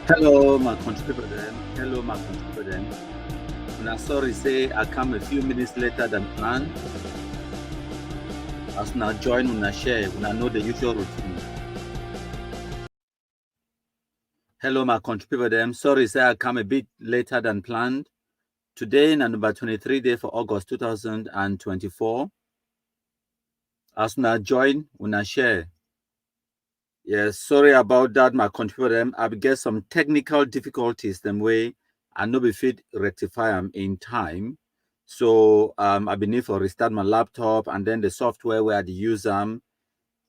Hello, my country president. Hello, my country president. I'm sorry, say I come a few minutes later than planned. As now join, una share, una know the usual routine. Hello, my country president. Sorry, say I come a bit later than planned. Today, number 23 day for August 2024. As now join, una share. Yes, sorry about that, my country president. I get some technical difficulties. Them way I no be fit rectify them in time. So I been need for restart my laptop and then the software where I use them.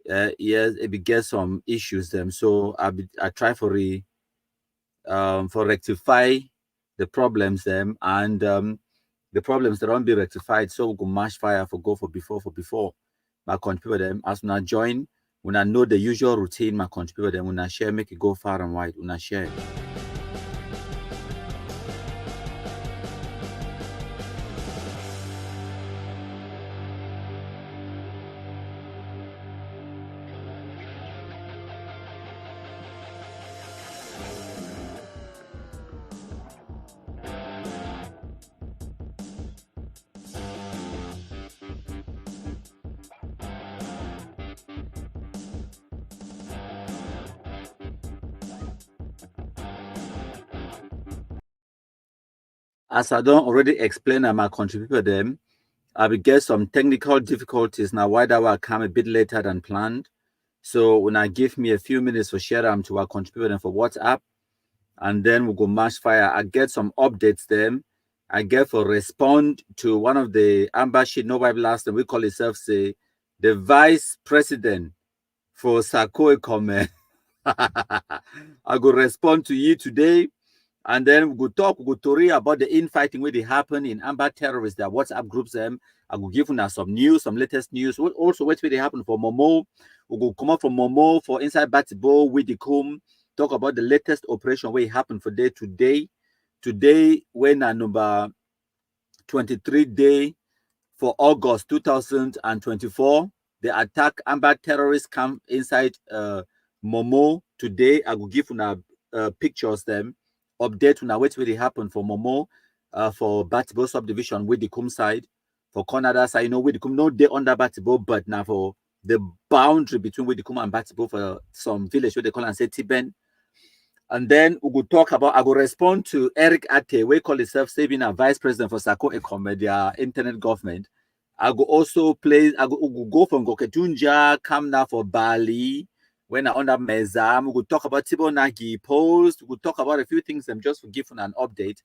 Yes, it be get some issues them. So I try for rectify the problems them and the problems that don't be rectified. So we go mash fire for go for before. My contributor them as una join, when I know the usual routine, my contributor them when I share make it go far and wide. When I share. As I don't already explain, I might contribute them. I will get some technical difficulties now. Why that will come a bit later than planned. So when I give me a few minutes for share them to our contributor for WhatsApp, and then we'll go mash fire. I get some updates them. I get for respond to one of the Amber Sheet No Bible last and we call itself say the vice president for Sako Ekome. I go respond to you today. And then we go talk, we go story about the infighting where they happen in Amber terrorists, their WhatsApp groups. I will give you some news, some latest news. Also, what's where they happen for Momo. We go come up from Momo for Inside Batibo with the come talk about the latest operation where it happened for day today. Today, when number 23 day for August 2024, the attack Amber terrorists come inside Momo today. I will give you pictures them update on what really happened for Momo for Batibo subdivision with the Kum side. For Canada side, with the Kum, no day under Batibo, but now for the boundary between with the Kum and Batibo for some village where they call and say Tiben. And then we will talk about, I will respond to Eric Ate, we call himself saving a vice president for Sako Ekome, their internet government. I will also play, I will go from Goketunja, come now for Bali, when I under Mezam, we will talk about Tibo Nagi post, we will talk about a few things, I'm just for giving an update.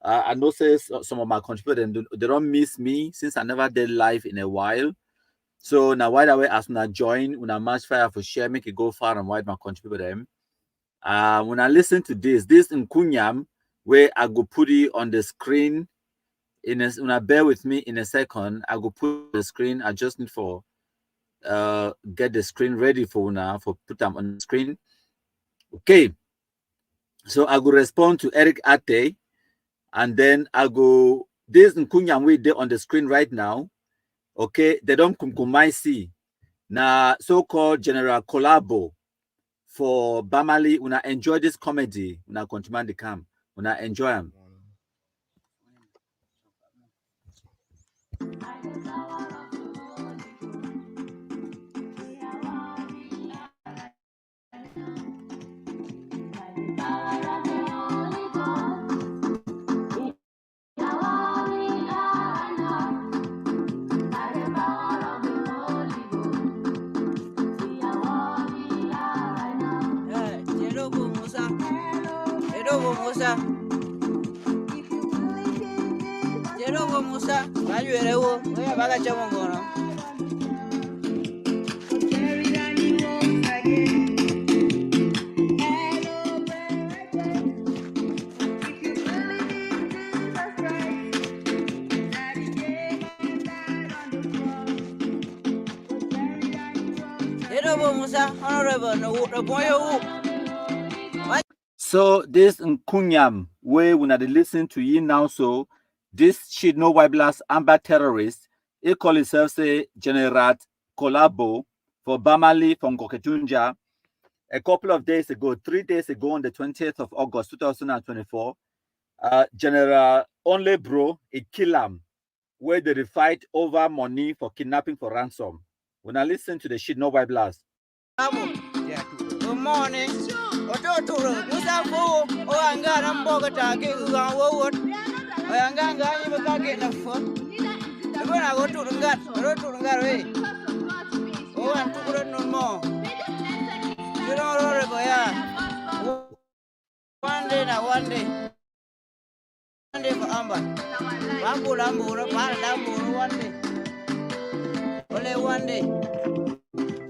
I know say some of my contributors, they don't miss me since I never did live in a while. So now wide away as I join, when I match fire for share, make it go far and wide my contributor them. When I listen to this in Kunyam, where I go put it on the screen, when I bear with me in a second, I go put the screen. I just need for get the screen ready for now for put them on the screen. Okay. So I go respond to Eric Ate, and then I go this in Kunyam way there on the screen right now. Okay, they don't see now so-called General Collabo for Bamali. When I enjoy this comedy, when I continue the camp, when I enjoy them. So this in Kunyam, where when I listen to you now, so this should know why blast Amber terrorist, he call himself say General Collabo for Bamali from Koketunja. a couple of days ago, 3 days ago, on the 20th of August 2024, General Only Bro Ikilam, where they fight over money for kidnapping for ransom. When I listen to the shit, no white blast. Good morning. One day now, one day. One day for Amber. One day. Only one day.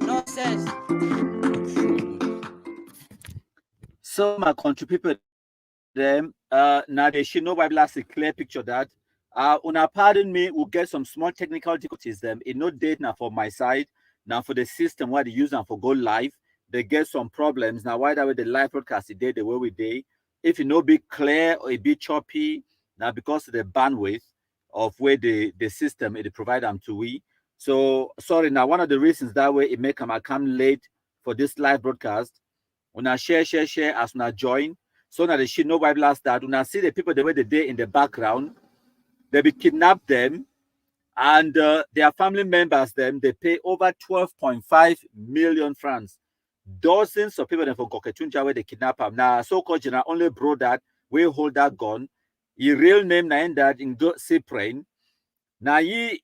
No sense. So my country people, them now they should know why blast a clear picture that una pardon me, we'll get some small technical difficulties them. It no date now for my side. Now for the system where they use them for go live, they get some problems. Now why that way the live broadcast today the way we day. If it no be clear or it be choppy, now because of the bandwidth of where the system it provide them to we. So sorry, now one of the reasons that way it make them come late for this live broadcast. When I share as when I join, so now they should know why blast that. When I see the people the way they day in the background, they be kidnap them, and their family members them they pay over 12.5 million francs. Dozens of people from Goketunja where they kidnap them. Now so-called General Only Bro that we hold that gun. His real name na that in go Cyprian. Now they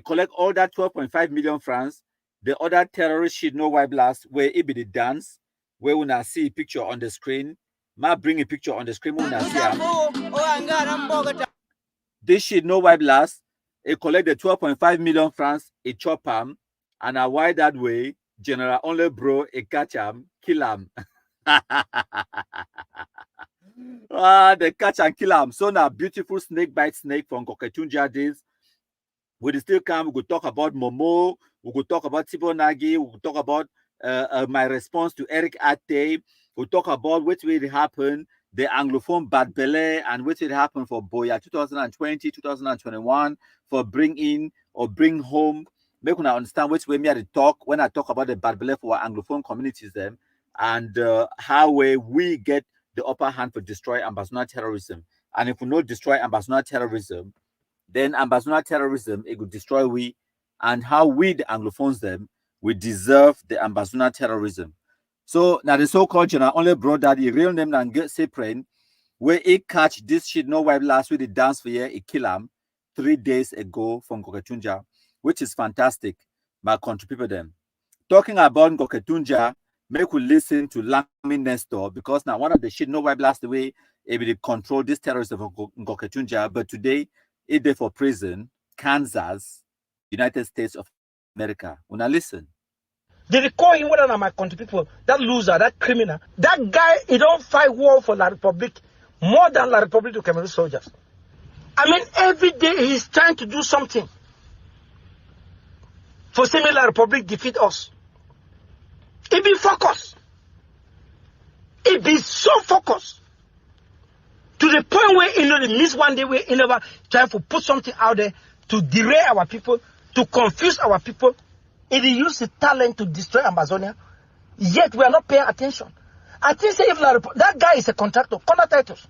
collect all that 12.5 million francs. The other terrorist should know why blast where it be the dance where we now see a picture on the screen. Ma bring a picture on the screen when I see this shit no why blast. It collect the 12.5 million francs, it chop him, and I why that way, General Only Bro, it catch him, kill him. They catch and kill him. So now beautiful snake bite snake from Goketunja days. We still come, we could talk about Momo, we could talk about Tibo Nagi, we could talk about my response to Eric Ate, we'll talk about what will happen, the Anglophone Bad Belay, and what will happen for Boya 2020, 2021, for bring in or bring home. Make una understand which way me I talk when I talk about the Bad Belay for our Anglophone communities them, and how we get the upper hand for destroy ambassador terrorism. And if we not destroy ambassador terrorism, then ambassador terrorism it could destroy we, and how we the Anglophones them we deserve the ambassador terrorism. So now the so-called General Only Bro that the real name and get Cyprian, where he catch this shit no wife last week the dance for year he kill him 3 days ago from Goketunja, which is fantastic. My country people them. Talking about Goketunja, make we listen to Lami Nestor because now one of the shit no wife last way able to control this terrorist of Goketunja, but today it there for prison, Kansas, United States of America. Una listen. They recall him one of my country people, that loser, that criminal. That guy, he don't fight war for La Republic more than La Republic to Cameroon soldiers. I mean, every day he's trying to do something for seeing La Republic defeat us. He be focused. He be so focused. To the point where, they miss one day where he never try to put something out there to derail our people, to confuse our people. He used his talent to destroy Amazonia, yet we are not paying attention. I think say if that guy is a contractor, titles.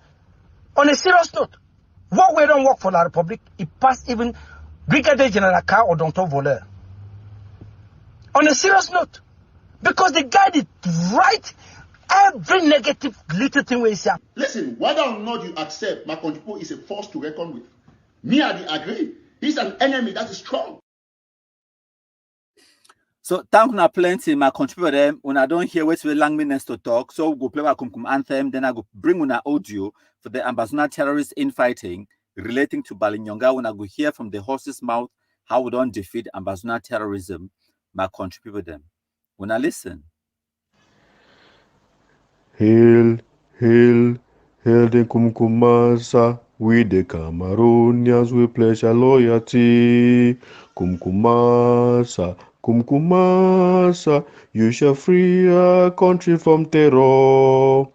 On a serious note, what we don't work for La Republic, it passed even Brigadier General Ka or Dr. Voleur. On a serious note, because the guy did right every negative little thing we say. Listen, whether or not you accept Makonjipo is a force to reckon with, me I agree. He's an enemy that is strong. So thank you plenty, my contributor them. When I don't hear what we Langmin next to talk, so we'll go play our Kumkum anthem, then I go bring una audio for the ambassador terrorist infighting relating to Balinyonga. When I go hear from the horse's mouth how we don't defeat ambassador terrorism, my contributor them. When I listen. Hail, hail, hail the Kumkumasa. We the Cameroonians, we pledge our loyalty. Kumkumasa, Kumkumasa, you shall free our country from terror.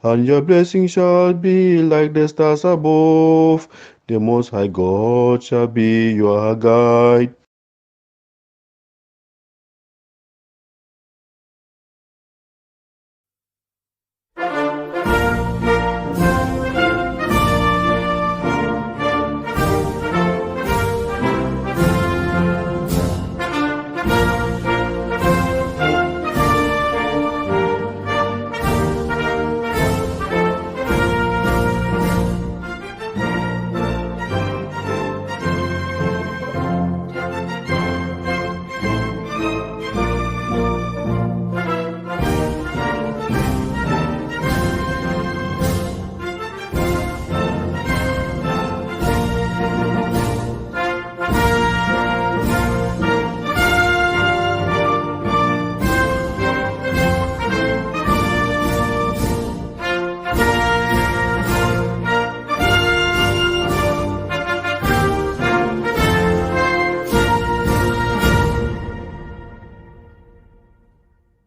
And your blessing shall be like the stars above. The Most High God shall be your guide.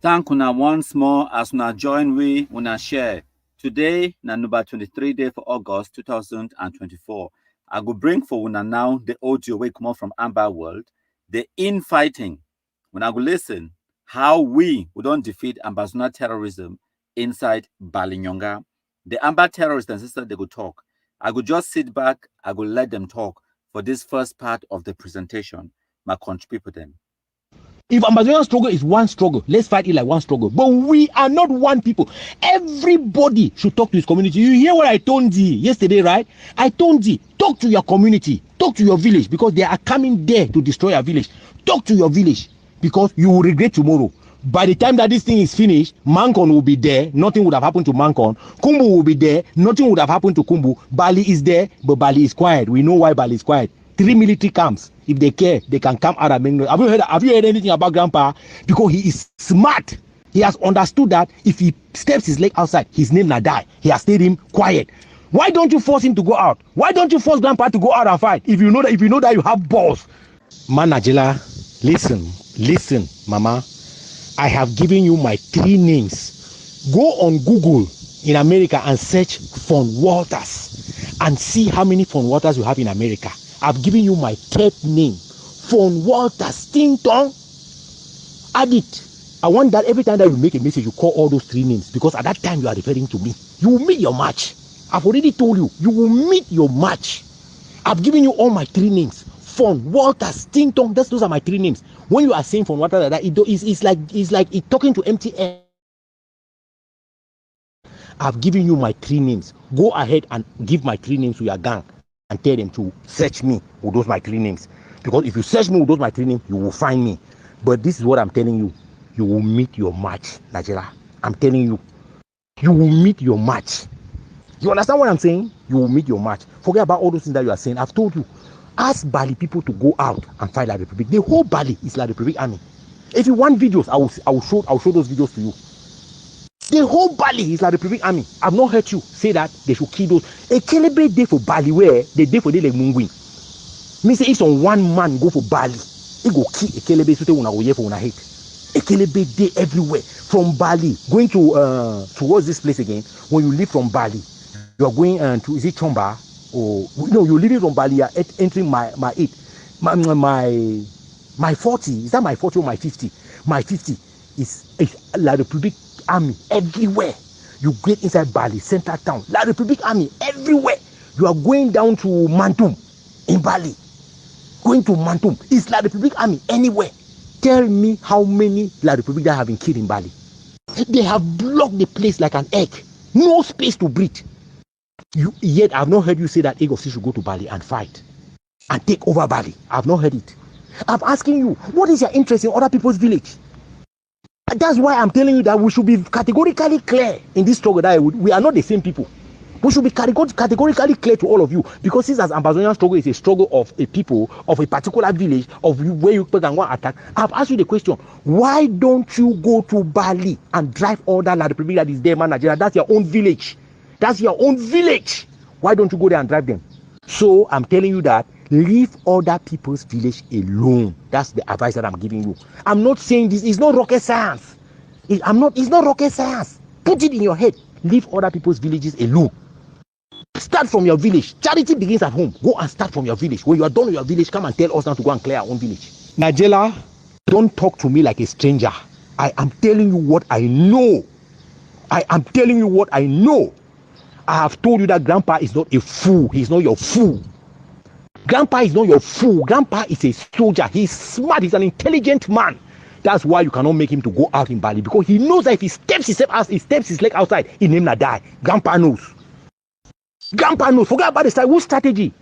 thank una once more as una join we una share. Today, na number 23 day for August 2024. I go bring for una now the audio wey come from Amber World, the infighting. When I go listen, how we don't defeat ambassador terrorism inside Balinyonga. The Amber terrorists and sisters, they go talk. I go just sit back, I go let them talk for this first part of the presentation. My country people them. If Ambazonian struggle is one struggle, let's fight it like one struggle. But we are not one people. Everybody should talk to his community. You hear what I told you yesterday, right? I told you, talk to your community, talk to your village, because they are coming there to destroy your village. Talk to your village, because you will regret tomorrow. By the time that this thing is finished, Mankon will be there, nothing would have happened to Mankon. Kumbu will be there, nothing would have happened to Kumbu. Bali is there, but Bali is quiet. We know why Bali is quiet. 3 military camps. If they care, they can come out of Mengno. Have you heard anything about Grandpa? Because he is smart. He has understood that if he steps his leg outside, his name will die. He has stayed him quiet. Why don't you force him to go out? Why don't you force Grandpa to go out and fight? If you know that you have balls. Man, Najela, listen, Mama. I have given you my 3 names. Go on Google in America and search Fon Walters and see how many Fon Walters you have in America. I've given you my 3rd name, Fon Walters Stington. Add it. I want that every time that you make a message, you call all those 3 names, because at that time you are referring to me. You will meet your match. I've already told you, you will meet your match. I've given you all my 3 names. Fon Walters Stington. Those are my 3 names. When you are saying Fon Walters, it's like it's talking to empty air. I've given you my 3 names. Go ahead and give my 3 names to your gang and tell them to search me with those my 3 names. Because if you search me with those my 3 names, you will find me. But this is what I'm telling you. You will meet your match, Nigeria. I'm telling you. You will meet your match. You understand what I'm saying? You will meet your match. Forget about all those things that you are saying. I've told you. Ask Bali people to go out and fight La Republic. The whole Bali is La Republic army. If you want videos, I will show those videos to you. The whole Bali is La Republic army. I've not heard you say that they should kill those. A Kelebe day for Bali where they day for the like Mungwin. Me say it's on one man go for Bali. He go kill a Kelebe so they wanna go here for una hate. A Kelebe day everywhere. From Bali going to towards this place again. When you leave from Bali, you are going to, is it Chomba? Or no, you're leaving from Bali, you're entering my 40. Is that my 40 or my 50? My 50 is La Republic army everywhere. You get inside Bali, center town, La Republic army everywhere. You are going down to Mantum in Bali. Going to Mantum. It's La Republic army anywhere. Tell me how many La Republic that have been killed in Bali. They have blocked the place like an egg. No space to breathe. Yet I've not heard you say that Egg should go to Bali and fight and take over Bali. I've not heard it. I'm asking you, what is your interest in other people's village? That's why I'm telling you that we should be categorically clear in this struggle that we are not the same people. We should be categorically clear to all of you, because since as Ambazonian struggle is a struggle of a people, of a particular village, of where you can go attack, I've asked you the question, why don't you go to Bali and drive all that La Republic that is there, man, Nigeria? That's your own village. That's your own village. Why don't you go there and drive them? So I'm telling you that leave other people's village alone. That's the advice that I'm giving you. I'm not saying this is not rocket science. It's not rocket science. Put it in your head. Leave other people's villages alone. Start from your village. Charity begins at home. Go and start from your village. When you are done with your village, come and tell us now to go and clear our own village. Najela, don't talk to me like a stranger. I am telling you what I know. I am telling you what I know. I have told you that Grandpa is not a fool. He's not your fool. Grandpa is not your fool. Grandpa is a soldier. He's smart. He's an intelligent man. That's why you cannot make him to go out in Bali, because he knows that if he steps his leg outside, he will not die. Grandpa knows. Grandpa knows. Forget about the side. Whose strategy?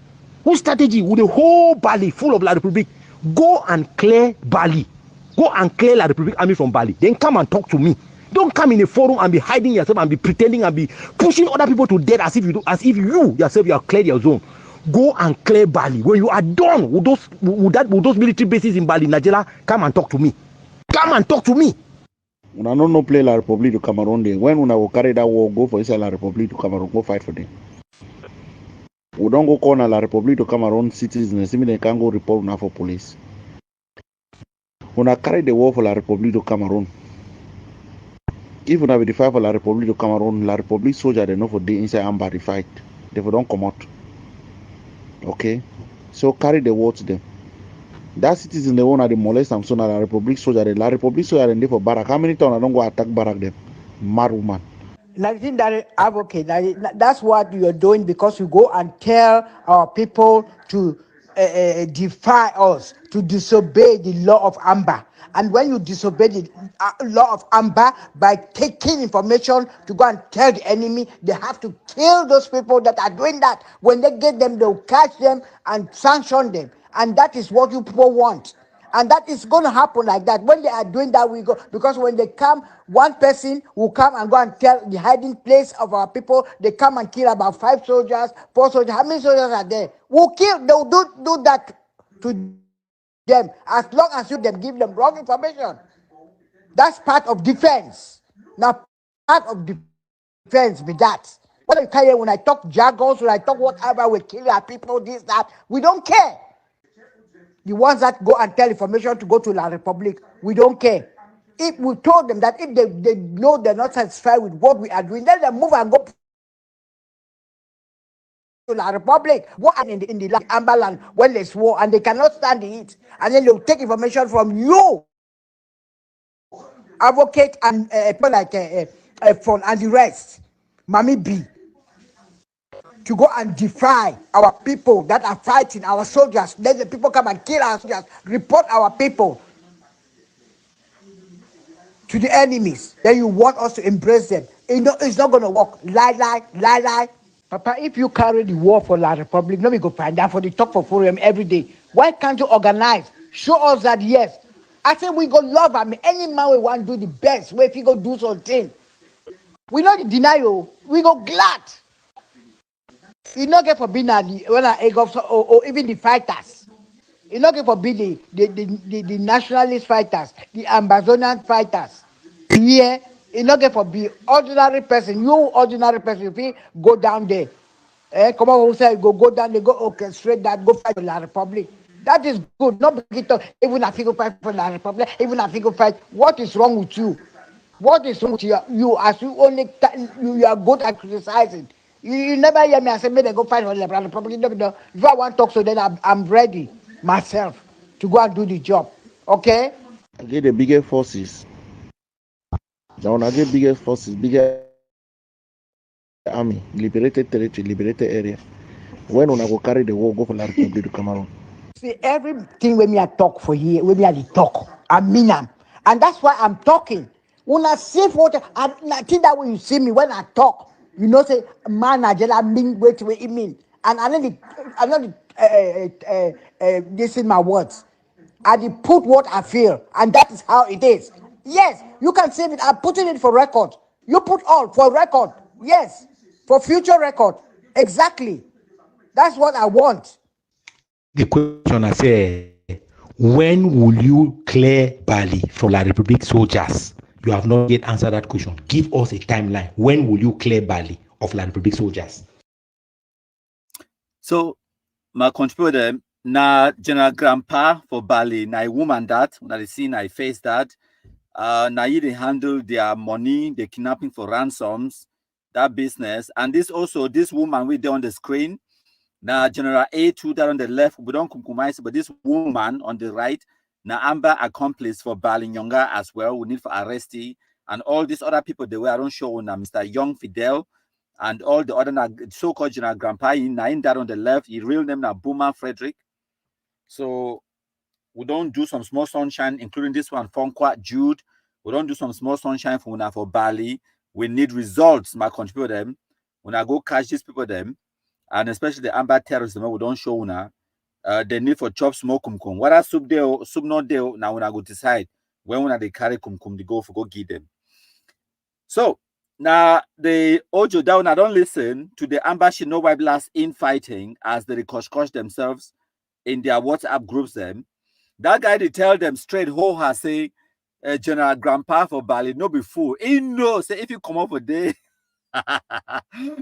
Whose strategy? With the whole Bali full of La Republic. Go and clear Bali. Go and clear La Republic army from Bali. Then come and talk to me. Don't come in a forum and be hiding yourself and be pretending and be pushing other people to death as if you yourself you have cleared your zone. Go and clear Bali. When you are done with those military bases in Bali, Nigeria, come and talk to me. Come and talk to me. Una no play La Republic to Cameroon there. When una will carry that war, go for inside La Republic to Cameroon, go fight for them. We don't go corner La Republic to Cameroon citizens, even they can go report now for police. Una carry the war for La Republic to Cameroon. Even if we fight for La Republic of Cameroon, La Republic soldier, they know for the inside Amba the fight. They don't come out. Okay? So carry the word to them. That citizen, they want to molest them, so now La Republic soldier, and they for Barak. How many times I don't go attack Barak them? Mad woman. I think that advocate, that's what you're doing, because you go and tell our people to defy us, to disobey the law of Amber. And when you disobey the law of Amber by taking information to go and tell the enemy, they have to kill those people that are doing that. When they get them, they'll catch them and sanction them. And that is what you people want. And that is going to happen like that. When they are doing that, we go, because when they come, one person will come and go and tell the hiding place of our people. They come and kill about 5 soldiers, 4 soldiers. How many soldiers are there? We'll kill, they'll do that to them, as long as you them give them wrong information. That's part of defense. Now, part of defense be that. What I care when I talk jargons, when I talk whatever, we kill our people, this, that, we don't care. The ones that go and tell information to go to La Republic, we don't care. If we told them that if they know they're not satisfied with what we are doing, then they move and go to La Republic. What in the Amber land when there's war and they cannot stand the heat, and then they'll take information from you, advocate, and people like Fon and the rest, Mami B, to go and defy our people that are fighting, our soldiers. Then the people come and kill our soldiers, report our people to the enemies. Then you want us to embrace them. It's not going to work. Lie. Papa, if you carry the war for La Republic, let me go find out for the talk for forum every day. Why can't you organize? Show us that, yes. I say we go love. I mean, any man we want to do the best. Where if you go do something, we not deny you. We go glad. You not get for being when I go or even the fighters. You not get for being the nationalist fighters, the Amazonian fighters. Yeah, you not get for be ordinary person. You ordinary person, if you go down there, come on, who say go down there, go orchestrate that, go fight for La Republic. That is good. Not begin to even if you go fight for La Republic, even if you go fight. What is wrong with you? What is wrong with you? As you only you are good at criticizing. You never hear me. I say, may they go fight for La Republic. If I want to talk, so then I'm ready myself to go and do the job. Okay? I get the biggest forces. Now, when I get biggest forces, bigger army, liberated territory, liberated area. When I go carry the war, go for La Republic to Cameroon. See, everything when me I talk for here, when me I talk, I mean them. And that's why I'm talking. When I see what I think that when you see me when I talk, you know, say man, I just mean what it mean. And I'm not this is my words. I put what I feel, and that is how it is. Yes, you can save it. I'm putting it for record. You put all for record. Yes, for future record. Exactly. That's what I want. The question I say, when will you clear Bali from La Republic soldiers? You have not yet answered that question. Give us a timeline. When will you clear Bali of La Republic soldiers? So, my contributor, na General Grandpa for Bali, na a woman that, na the scene I face that, na you they handle their money, the kidnapping for ransoms, that business. And this woman we there on the screen, now General A2 that on the left, we don't compromise, but this woman on the right, now Amber accomplice for Bali Nyonga as well. We need for arrestee and all these other people they were I don't show now, Mr. Young Fidel and all the other so-called General Grandpa in that on the left, his real name now Boomer Frederick. So we don't do some small sunshine, including this one, Fonkwa Jude. We don't do some small sunshine for Bali. We need results, my contribute them. When I go catch these people them, and especially the Amber terrorists, we don't show now. The need for chop smoke kumkum. What are soup there, soup not there? Now when I go decide when they carry kumkum, they go give them. So now the Ojo down, I don't listen to the Amber Shino Wipe last infighting as they kosh themselves in their WhatsApp groups them. That guy they tell them straight ho say General Grandpa for Bali, no be fool. He knows say if you come up for day.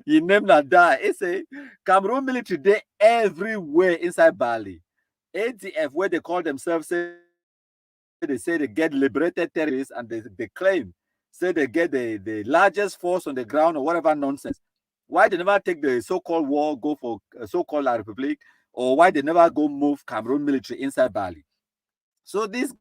You name that die. It's a Cameroon military day everywhere inside Bali. ADF, where they call themselves, they say they get liberated terrorists and they claim. say they get the largest force on the ground or whatever nonsense. Why they never take the so-called war, go for so-called La Republic, or why they never go move Cameroon military inside Bali? So these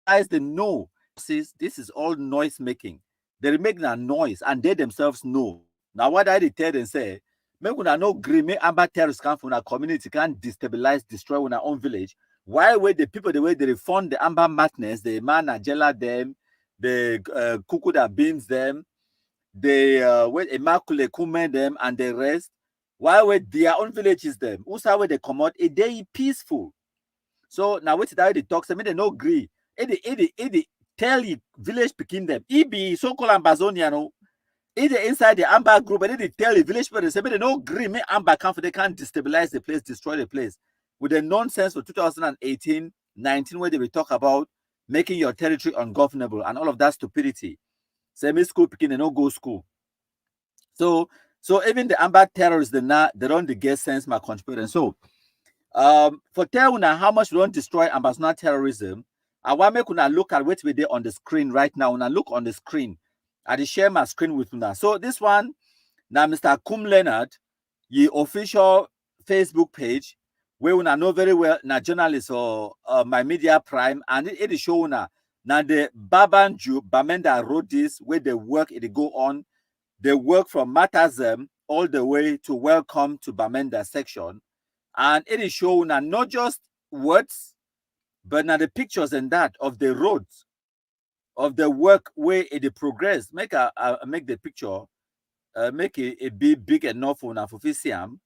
guys, they know this is all noise making. They're making a noise, and they themselves know. Now, what I tell them say, make una no agree, make amber terrorists come from our community, can destabilize, destroy our own village. Why would the people the way they fund the amber madness, the man Najela them, the cuckoo that beans them, the Immaculate Kumen them, and the rest? Why would their own villages them? Who's how they come out a day peaceful? So now what they talk, say they no agree. It tell you village picking them. It be so-called Ambazoniano. It inside the Amber group, and they tell the village people, they say they no agree. Me Amber come for they can't destabilize the place, destroy the place. With the nonsense for 2018, 19, where they will talk about making your territory ungovernable and all of that stupidity. Semi school picking, they no go school. So even the Amber terrorists, they don't get sense my contribution. So for tell una how much we don't destroy ambassador terrorism, I want make una look at what we did on the screen right now. Una look on the screen. I share my screen with una. So this one now, Mr. Kum Leonard, the official Facebook page, where una know very well na journalist or my media prime, and it is show una now the Babanju Bamenda wrote this where they work it go on. They work from Matazem all the way to Welcome to Bamenda section. And it is showing not just words, but now the pictures and that of the roads, of the work where it progress. Make the picture, make it be big enough for Fisiam.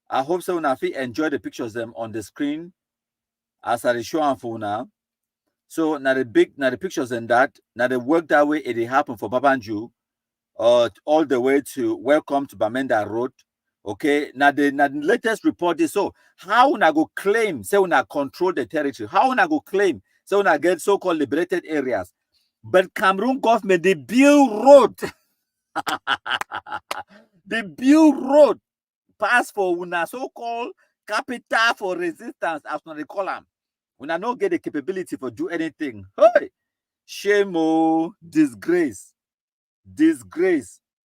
I hope so. If you enjoy the pictures them on the screen, as I show on for now. So now the pictures and that now the work that way it happened for Babanju, all the way to Welcome to Bamenda Road. Okay, now the latest report is so how una go claim say una control the territory, how una go claim say una get so-called liberated areas, but Cameroon government they build road they build road pass for una so-called capital for resistance as una they call them. Una no get the capability for do anything. Hey, shame, oh, disgrace.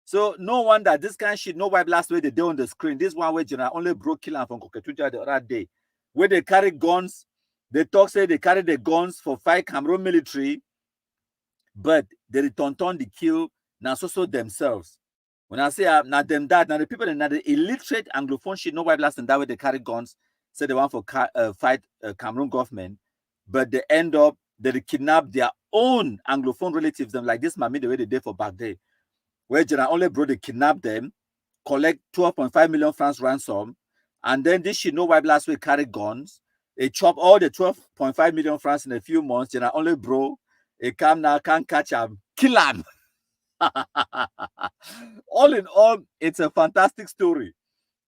So no wonder this kind of shit, no wipe last way they did on the screen. This one where General only broke killing from Koketuja the other day. Where they carry guns, they talk say they carry the guns for fight Cameroon military, but they return the kill now so themselves. When I say now them that now the people now the illiterate Anglophone shit, no wipe last and that way they carry guns, say they want for fight Cameroon government, but they end up they kidnap their own Anglophone relatives, them like this mammy the way they did for back day. Where General only bro they kidnap them, collect 12.5 million francs ransom, and then this shit no wipe last week carry guns. They chop all the 12.5 million francs in a few months. General only bro, they come now, can't catch him, kill him. All in all, it's a fantastic story.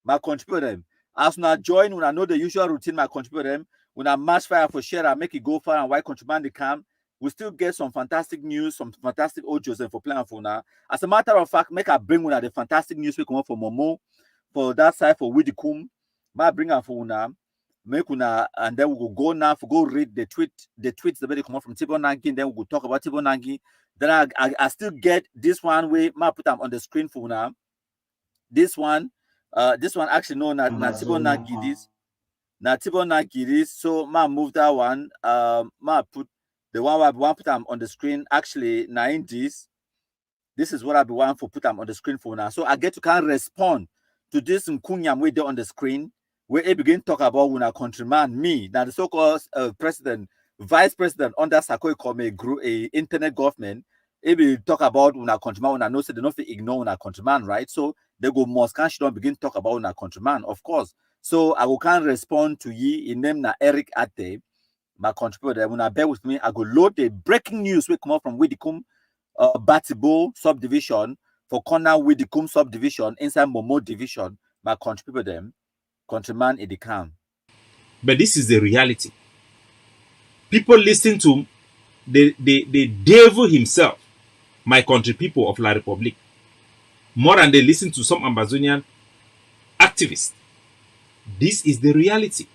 My contribute them. As not join, when I know the usual routine, my contribute them. When I match fire for share, I make it go far and why contribute the camp. We still get some fantastic news, some fantastic audios and for playing for now. As a matter of fact, make I bring one of the fantastic news we come up for Momo, for that side for Widikum. I bring her for now, make una, and then we will go now for go read the tweets the way they come up from Tibo Nangi. Then we will talk about Tibo Nangi. Then I still get this one way. I put them on the screen for now. This one actually no na Tibo Nangi this. Na Tibo Nangi this. So I move that one. I put. The one I want put them on the screen actually 90s. This is what I be want for put them on the screen for now. So I get to kind of respond to this Nkunyam way there on the screen where it begin talk about when I countryman me now the so-called vice president under Sarkozy come a internet government. It be talk about when I countryman when I know say they don't ignore when I countryman, right? So they go most can she don't begin talk about when I countryman, of course. So I will kind of respond to ye in name na Eric Ate. My contributor, when I bear with me, I go load the breaking news we come up from Widikum Batibo subdivision for corner Widikum subdivision inside Momo division. My contributor them, countryman in the camp. But this is the reality. People listen to the devil himself, my country people of La Republique, more than they listen to some Amazonian activists. This is the reality.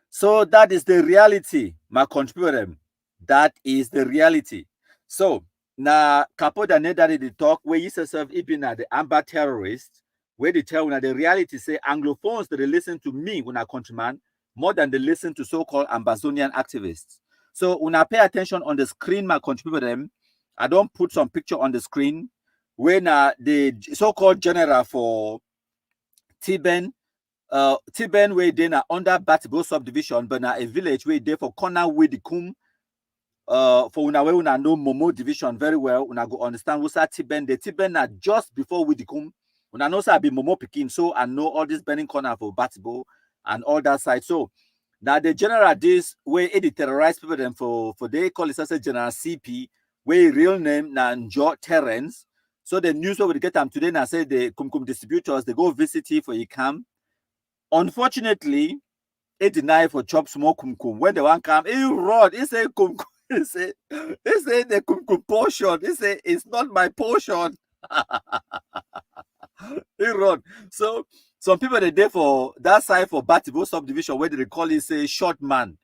So that is the reality, my contributor. That is the reality. So now Capo da Nedari the talk where he says even at the Amber terrorists, where they tell when the reality say Anglophones that they listen to me when I countryman more than they listen to so-called Ambazonian activists. So when I pay attention on the screen, my contributor them, I don't put some picture on the screen when the so-called general for Tiben, Tiben where they na under Batibo subdivision, but now a village where they for corner with the kum. For una we una know Momo division very well, una go understand what's that Tiben. The Tiben are just before we come. Una know say be Momo Pekin, so I know all this burning corner for Batibo and all that side. So now the general this way they terrorize people them for they call it as a general CP, where real name na Njo Terrence. So the news over get them today now say the Kumkum distributors they go visit for a camp. Unfortunately, they deny for chop small kumkum. When the one come, he run, he say kumkum. He say the kumkum portion. He say it's not my portion. He run. So some people they there for that side for Batibo subdivision where they call it say short man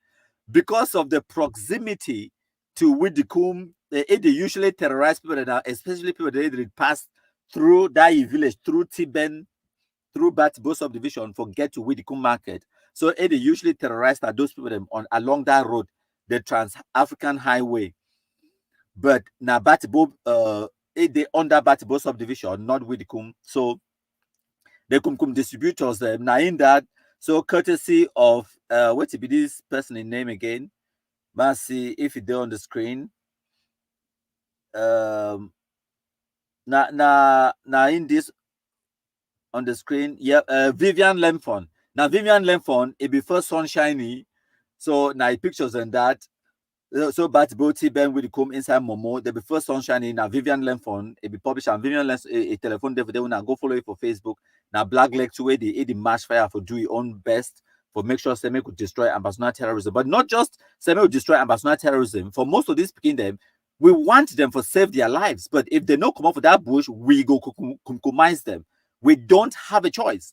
because of the proximity to Widikum. They usually terrorize people that are especially people that pass through that village through Tiben, through Batibo subdivision for get to Widikum market. So they usually terrorize those people them on along that road, the Trans-African Highway. But now Batibo, they under Batibo subdivision, not Widikum. So the Kumkum distributors them now in that. So courtesy of what to be this person in name again? Let's see if it's there on the screen. Now in this on the screen, yeah, Vivian Lemphon. Now Vivian Lemphon, it be first sunshiny. So now pictures and that. So Batibo Tiben will come inside Momo. There be first sunshiny. Now Vivian Lemphon, it be published and Vivian a telephone there for them. Now go follow it for Facebook. Now Black Leg to where they march fire for do your own best for make sure Seme could destroy Ambazonian terrorism. But not just Seme will destroy Ambazonian terrorism. For most of these speaking them, we want them for save their lives. But if they don't come up with that bush, we go compromise them. We don't have a choice.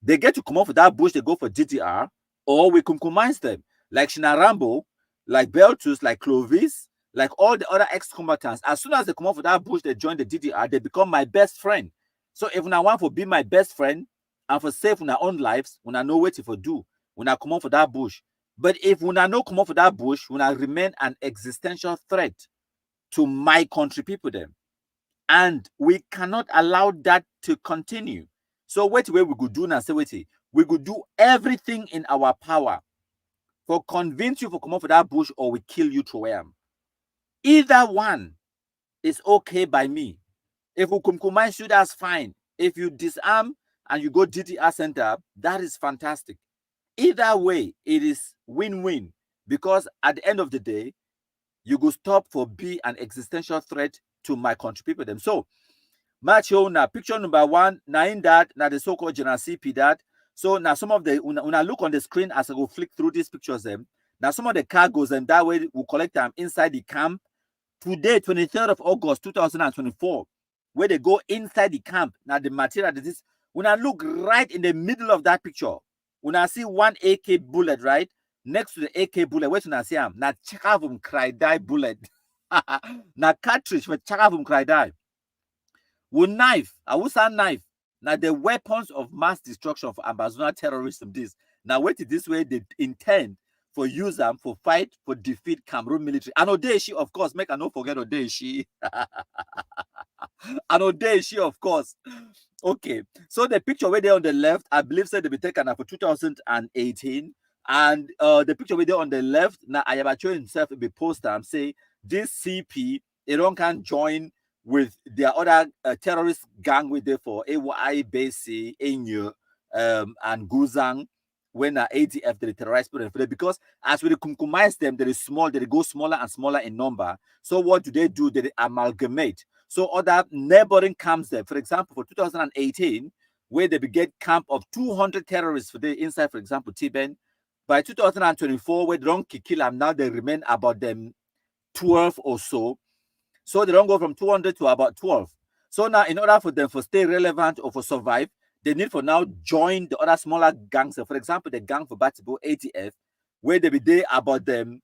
They get to come off with that bush, they go for DDR, or we compromise them. Like Shinarambo, like Beltus, like Clovis, like all the other ex-combatants. As soon as they come off with that bush, they join the DDR, they become my best friend. So if I want to be my best friend and for save our own lives, when I know what to do, when I come off with that bush. But if when I know come off with that bush, when I remain an existential threat to my country people them. And we cannot allow that to continue. So what way we could do now, say we could do everything in our power for convince you for come off with that bush or we kill you through them. Either one is okay by me. If we compromise you, that's fine. If you disarm and you go DDR center, that is fantastic. Either way, it is win-win because at the end of the day, you go stop for be an existential threat to my country people them. So Macho now picture number one, now in that, now the so-called General CP that. So now some of the when I look on the screen as I go flick through these pictures them, now some of the cargoes and that way we collect them inside the camp. Today, 23rd of August 2024, where they go inside the camp. Now the material that is when I look right in the middle of that picture, when I see one AK bullet, right? Next to the AK bullet, where I see him? Now Chakavum cry die bullet. Now cartridge for Chakavum cry die. With knife, I will say knife. Now the weapons of mass destruction for Ambazonian terrorism. This now wait this way they intend for use them for fight for defeat Cameroon military. And Odeshi, of course, make I not forget Odeshi. And Odeshi, of course. Okay, so the picture where they're on the left, I believe said they be taken for 2018. And the picture where they're on the left, now Ayabacho himself will be posted and say this CP, Iran can join with their other terrorist gang with them for AY, Basi, Enyo, and Guzang, when ADF they terrorize people because as we compromise them, they go smaller and smaller in number. So what do? They amalgamate. So other neighboring camps there, for example, for 2018, where they began camp of 200 terrorists for the inside, for example, Tiben. By 2024, where they don't kill them, now they remain about them 12 or so. So they don't go from 200 to about 12. So now, in order for them to stay relevant or for survive, they need for now join the other smaller gangs. For example, the gang for Batibo, ATF, where they be there about them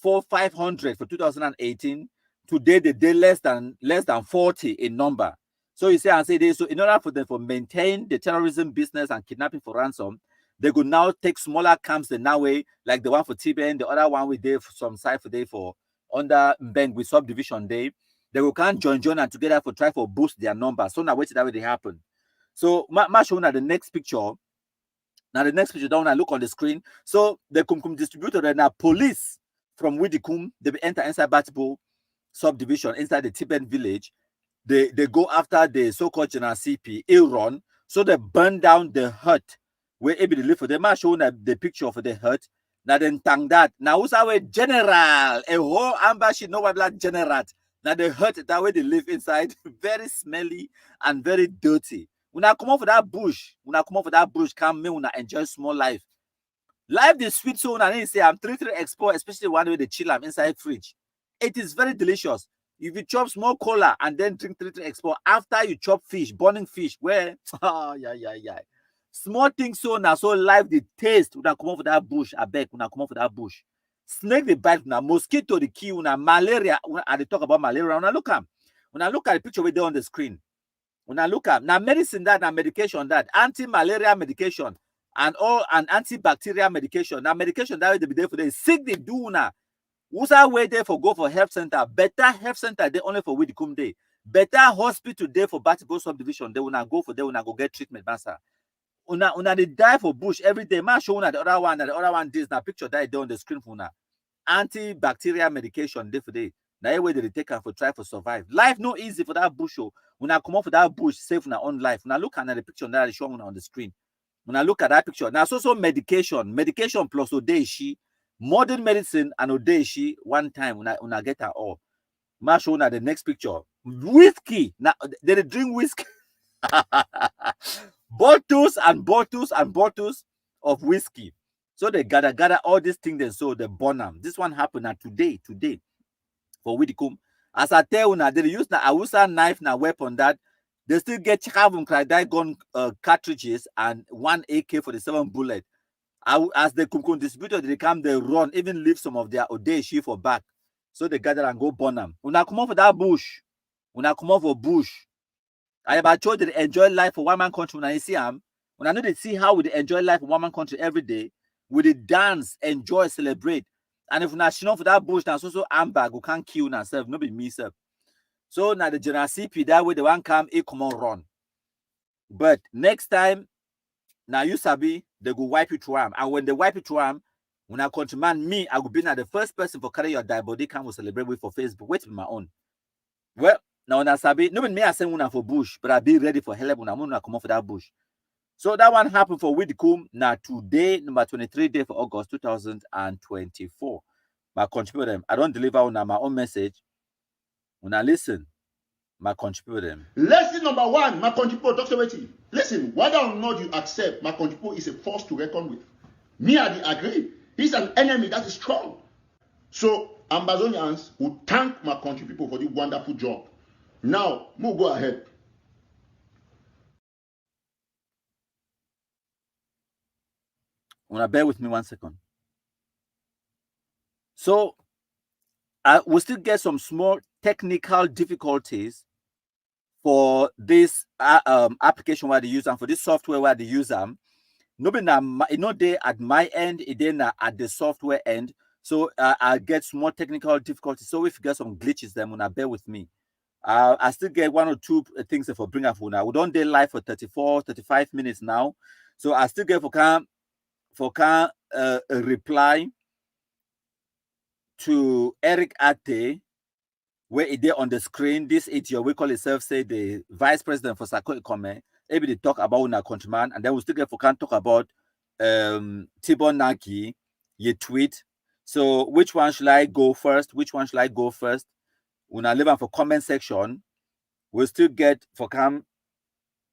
400-500 for 2018. Today they less than 40 in number. So you say and say this. So in order for them to maintain the terrorism business and kidnapping for ransom, they could now take smaller camps in that way, like the one for Tiben, the other one we did for some side for day for under Mbeng with subdivision day. They will can't join and together for try for boost their numbers. So now wait that way they happen. So ma show now the next picture. Now the next picture down I look on the screen. So the Kumkum distributor and now police from Widikum, they enter inside Batibo subdivision inside the Tiben village. They go after the so-called General CP Ilron. So they burn down the hut where able to live for them. I show the picture of the hut. Now then tang that. Now who's our general? A whole ambassy no one like general. Now the hut that way they live inside, very smelly and very dirty. When I come off of that bush, come me when I enjoy small life. Life is sweet so when I say I'm 3-3 export, especially one way they chill I'm inside fridge. It is very delicious. If you chop small cola and then drink 3-3 export after you chop fish, burning fish, where small things so now so life the taste when I come off of that bush. I beg when I come off of that bush. Snake the bite now, mosquito the key when I malaria when I talk about malaria. When I look at the picture with there on the screen. When I look at now medicine that and medication that anti-malaria medication and all and antibacterial medication. Now medication that will be there for the sick they do now. Who's our way there for go for health center? Better health center they only for Widikum day. Better hospital day for Batibo subdivision. They will not go for they will not go get treatment. Master. Una they die for bush every day. Man show una the other one and the other one this now picture that there on the screen for now. Antibacterial medication day for day. Now way they take for try for survive. Life no easy for that bush. When I come off of that bush, save on our own life. When I look at the picture that is shown on the screen. When I look at that picture, now so medication plus odeshi, modern medicine and odeshi one time when I get her all. Ma show now the next picture. Whiskey. Now they drink whiskey. bottles and bottles and bottles of whiskey. So they gather all these things and so they burn them. This one happened today for Widikum. As I tell you now, they use the Awusa knife now weapon that they still get Chakavum Kradai gun cartridges and 1 AK-47 bullet. As the Kumkum distributor, they come, they run, even leave some of their Odeshi for back. So they gather and go burn them. When I come off of that bush, when I come off of bush, I have told you they enjoy life for one man country. When I see them, when I know they see how we enjoy life for one man country every day, we they dance, enjoy, celebrate. And if we're not for that bush, now so amber, we can't kill ourselves, no be me, sir. So now the General CP that way the one come, it come on run. But next time, now you sabi, they go wipe it to him. And when they wipe it to him, when I countryman me, I will be now the first person for carry your die body can will celebrate with for Facebook. Wait with my own. Well, now when I sabi, no me I send one for bush, but I be ready for help when I'm gonna come off for that bush. So that one happened for Widikum. Now today, number 23 day for August 2024. My contribute them. I don't deliver on my own message. When I listen, my contribute them. Lesson number 1, my contribute talks about it. Listen, whether or not you accept, my contribute is a force to reckon with. Me, I agree. He's an enemy that is strong. So Ambazonians will thank my country people for the wonderful job. Now, we'll go ahead. Wanna bear with me 1 second. So we still get some small technical difficulties for this application where they use them, for this software where they use them. No, they at my end, it then at the software end. So I get small technical difficulties. So if you get some glitches, then wanna bear with me. I still get 1 or 2 things for bring up for now. We don't day live for 34-35 minutes now. So I still get for a reply to Eric Ate, where it there on the screen. This idiot, we call itself, say the vice president for Sako Ikome. Maybe they talk about our countryman, and then we still get for can talk about Tibon Naki, ye tweet. So which one should I go first? When I leave for comment section, we'll still get for come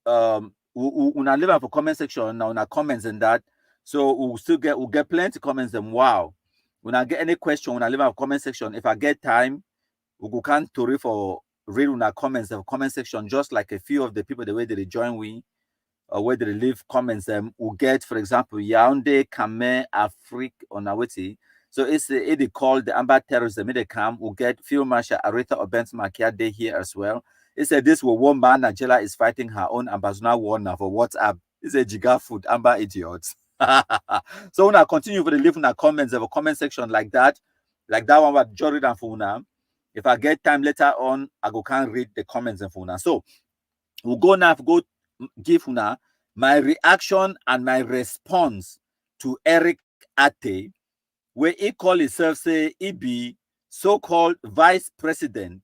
when I leave for comment section now, our comments and that. So we'll get plenty comments and wow. When I get any question, when I leave our comment section, if I get time, we go can to read for read on our comments, the comment section, just like a few of the people the way they join we, or where they leave comments. We'll get, for example, Yaounde, Kame, Afrique, on Aweti. So it called the Amber terrorism. It come. We'll get Field Marshal Aretha Obens Makiade here as well. It said this will one man Nigeria is fighting her own ambassador war now for WhatsApp. It's a giga food, Amber idiots. So when I continue for the leave in the comments, have a comment section like that one with Jory and Funa. If I get time later on, I can read the comments and Funa. So we'll go now, go give Funa my reaction and my response to Eric Ate, where he call himself say he be so-called vice president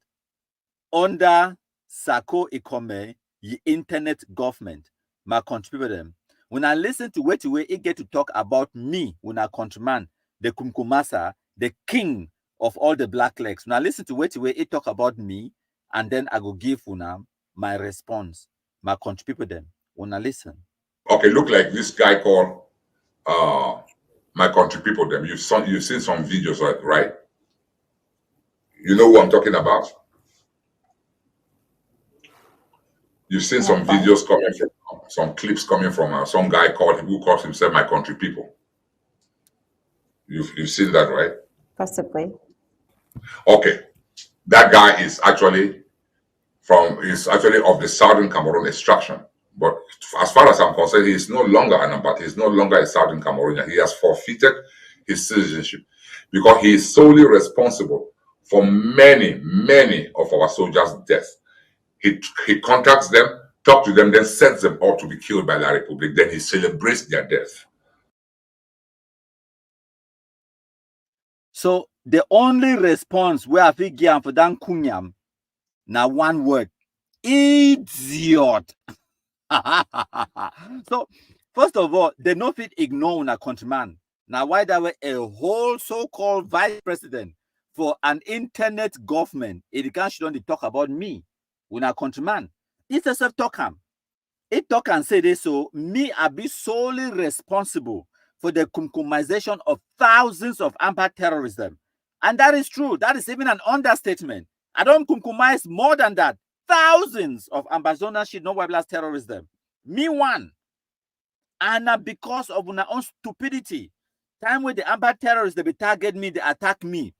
under Sako Ikome, the internet government. My contributor them. When I listen to where he get to talk about me, when I countryman, the Kumkumasa, the king of all the black legs. When I listen to where he talk about me, and then I go give Una my response, my contributor them. When I listen. Okay, look like this guy called my country people them. You've seen some videos, right? You know who I'm talking about? You've seen some videos coming from, some clips coming from some guy who calls himself my country people. You've seen that, right? Possibly. Okay, that guy is actually of the Southern Cameroon extraction. But as far as I'm concerned, he is no longer he's no longer a Southern Cameroonian. He has forfeited his citizenship because he is solely responsible for many, many of our soldiers' deaths. He contacts them, talks to them, then sets them up to be killed by La Republic. Then he celebrates their death. So the only response where I think for Dan Kunyam, now one word, idiot. So first of all, they no fit ignore a countryman. Now why there were a whole so-called vice president for an internet government, it can't talk about me. When a countryman, it's a self-talk him. It talk and say this, so me I be solely responsible for the kumkumization of thousands of Amber terrorism. And that is true. That is even an understatement. I don't kumkumize more than that. Thousands of Ambazona shit, no blast terrorism. Me one. And because of our own stupidity, time when the Amber terrorists, they target me, they attack me.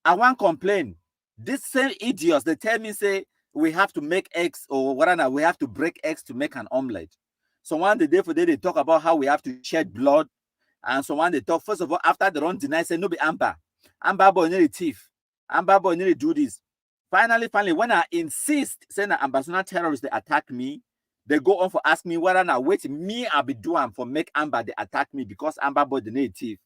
I won't complain. These same idiots, they tell me, say, we have to make eggs or whatever, we have to break eggs to make an omelette. So one the day for day, they talk about how we have to shed blood. And so one they talk, first of all, after they don't deny, say, no be Amber. Amber boy nearly thief. Amber boy nearly do this. Finally, when I insist, saying that Ambassador terrorists, they attack me, they go on for ask me whether now wait me I'll be doing for make Amber they attack me because Amber boy the native.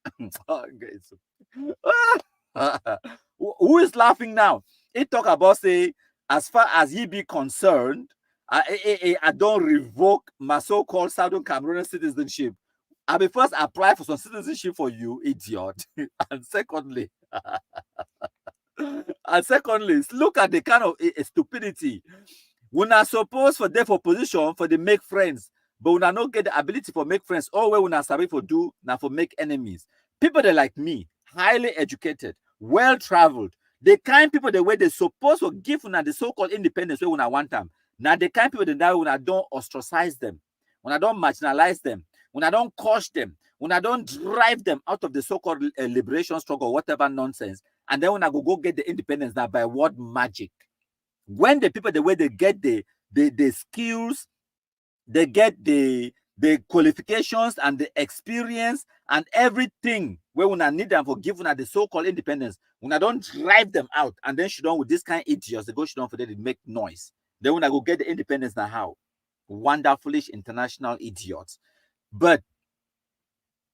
Who is laughing now? It talk about say, as far as he be concerned, I don't revoke my so-called Southern Cameroonian citizenship. I will first apply for some citizenship for you, idiot. And secondly, look at the kind of stupidity. We are supposed for them for position for the make friends, but we are not get the ability for make friends. All where we are sorry for do now for make enemies. People that like me, highly educated, well-traveled, the kind people the way they supposed to give now the so-called independence when I want them. Now the kind people that now when I don't ostracize them, when I don't marginalize them, when I don't crush them, when I don't drive them out of the so-called liberation struggle, whatever nonsense, and then when I go get the independence now by what magic? When the people the way they get the skills, they get the qualifications and the experience and everything where when I need them for giving the so-called independence, when I don't drive them out and then shoot on with this kind of idiots, they go shoot on for them to make noise. Then when I go get the independence now, how? Wonderfulish international idiots. But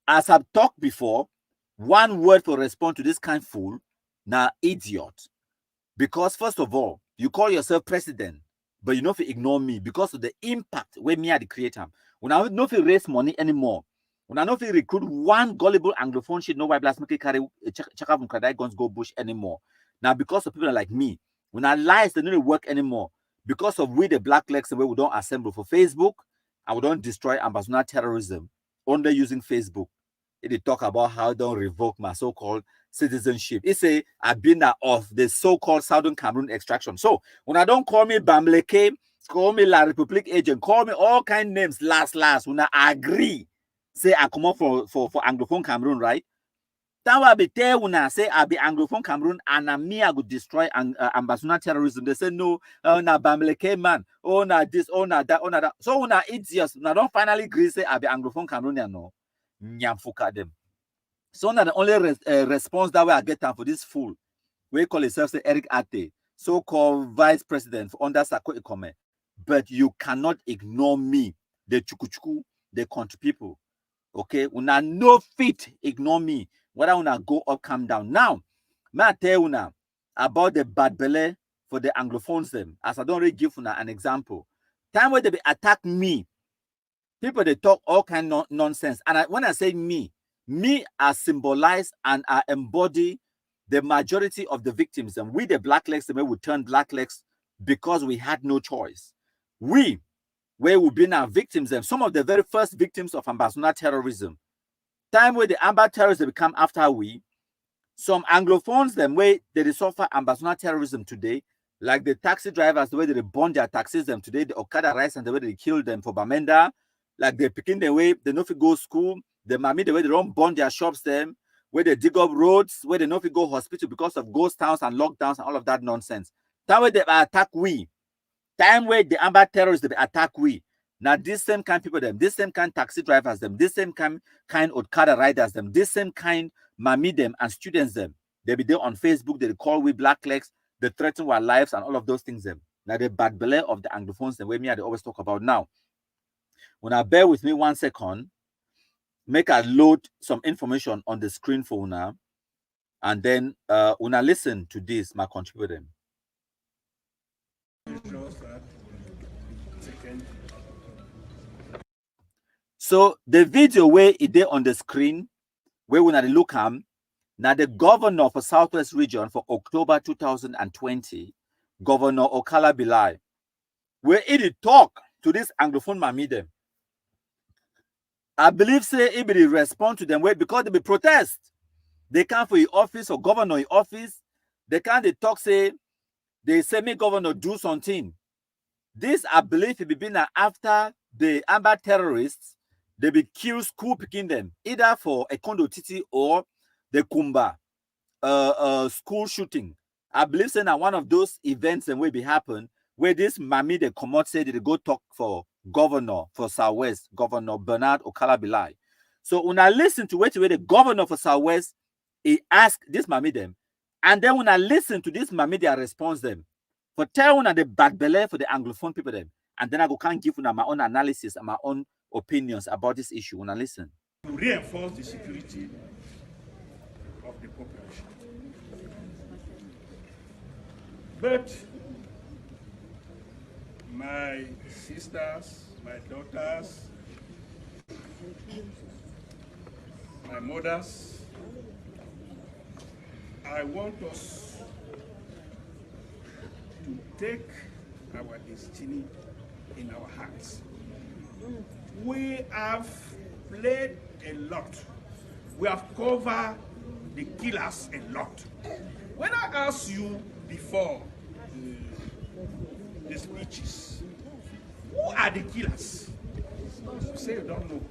as I've talked before, one word for respond to this kind of fool, now idiot. Because first of all, you call yourself president, but you know if you ignore me because of the impact where me are the creator. When I know if you raise money anymore, when I know if you recruit one gullible Anglophone shit, no white blast make carry check out from Kadai guns go bush anymore. Now because of people like me, when I lies they don't work anymore because of we the black legs the way we don't assemble for Facebook and we don't destroy Ambassador terrorism only using Facebook. They talk about how they don't revoke my so-called citizenship. It say I've been of the so-called Southern Cameroon extraction. So when I don't call me Bamleke, call me La Republique agent, call me all kind of names last when I agree, say I come up for Anglophone Cameroon, right? That will be there when I say I be Anglophone Cameroon and me I would destroy ambassador terrorism. They say no, na Bamileke man, oh na this, oh na that, oh na that. So when I idiots, now don't finally agree say I be Anglophone Cameroonian no, nyamfuka them. So now the only response that way I get time for this fool, we call himself say Eric Ate, so-called vice president for under Sako Ikome. But you cannot ignore me, the chukuchuku, the country people. Okay, una no fit ignore me. Whether una go up, come down. Now, may I tell una about the bad belly for the Anglophones them. As I don't really give una an example. Time where they be attack me, people they talk all kind of nonsense. And when I say me I symbolize and I embody the majority of the victims. And we the blacklegs, the way we turn blacklegs because we had no choice. We, where we've been our victims, and some of the very first victims of ambassador terrorism. Time where the Amber terrorists they become after we, some Anglophones, them way they suffer ambassador terrorism today, like the taxi drivers, the way they burn their taxis them today, the Okada rice and the way they kill them for Bamenda, like they picking the way they know if you go school, the mommy the way they don't burn their shops them, where they dig up roads, where they know if you go hospital because of ghost towns and lockdowns and all of that nonsense. Time where they attack we. Time where the Amber terrorists they attack we. Now this same kind of people them, this same kind taxi drivers them, this same kind Okada riders them, this same kind mommy them and students them. They be there on Facebook, they call we blacklegs, they threaten our lives and all of those things them. Now the bad belly of the Anglophones the way me I always talk about now. When I bear with me 1 second, make I load some information on the screen for una, and then una listen to this, my contributor. So the video where it there on the screen, where we look at now the governor for Southwest region for October 2020, Governor Okala Bilai, where it talk to this Anglophone mammy them. I believe say it will respond to them way because they be protest. They come for your office or governor in office. They can't they talk say they say me governor do something. This I believe it be been after the Amber terrorists they be killed school picking them either for a Kondo Titi or the Kumba school shooting. I believe say now one of those events and will be happen where this mammy they come out say they go talk for governor for Southwest, Governor Bernard Okala Bilai. So when I listen to where the governor for Southwest, he asked this mammy them, and then when I listen to this mammy, they response them for telling the bad belly for the Anglophone people them, and then I go can give my own analysis and my own opinions about this issue when I listen. To reinforce the security of the population. But my sisters, my daughters, my mothers, I want us to take our destiny in our hands. We have played a lot. We have covered the killers a lot. When I asked you before the speeches, who are the killers? You say you don't know.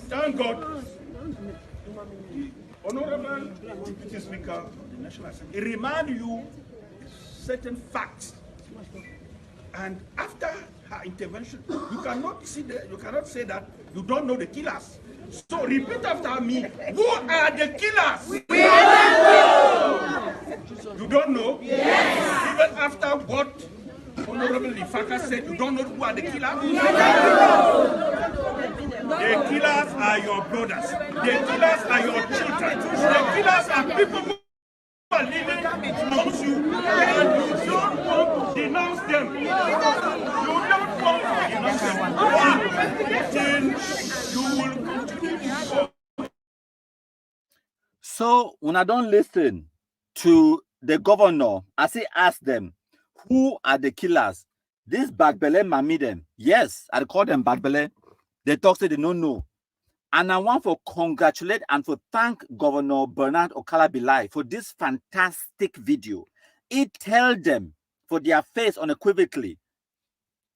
Thank God. The Honorable Deputy Speaker of the National Assembly remind you certain facts. And after her intervention, you cannot say that you don't know the killers. So repeat after me. Who are the killers? We don't know. You don't know? Yes. Even after what Honorable Lifaka said, you don't know who are the killers? We don't know. The killers are your brothers. The killers are your children. The killers are people who are living amongst you, and you don't want to denounce them. You don't want to denounce them. Then you will continue to go. So when I don't listen to the governor, I say ask them, who are the killers? This Bagbele mammy them. Yes, I call them Bagbele. They talk say they don't know. And I want to congratulate and to thank Governor Bernard Okala Bilai for this fantastic video. It tells them for their face unequivocally,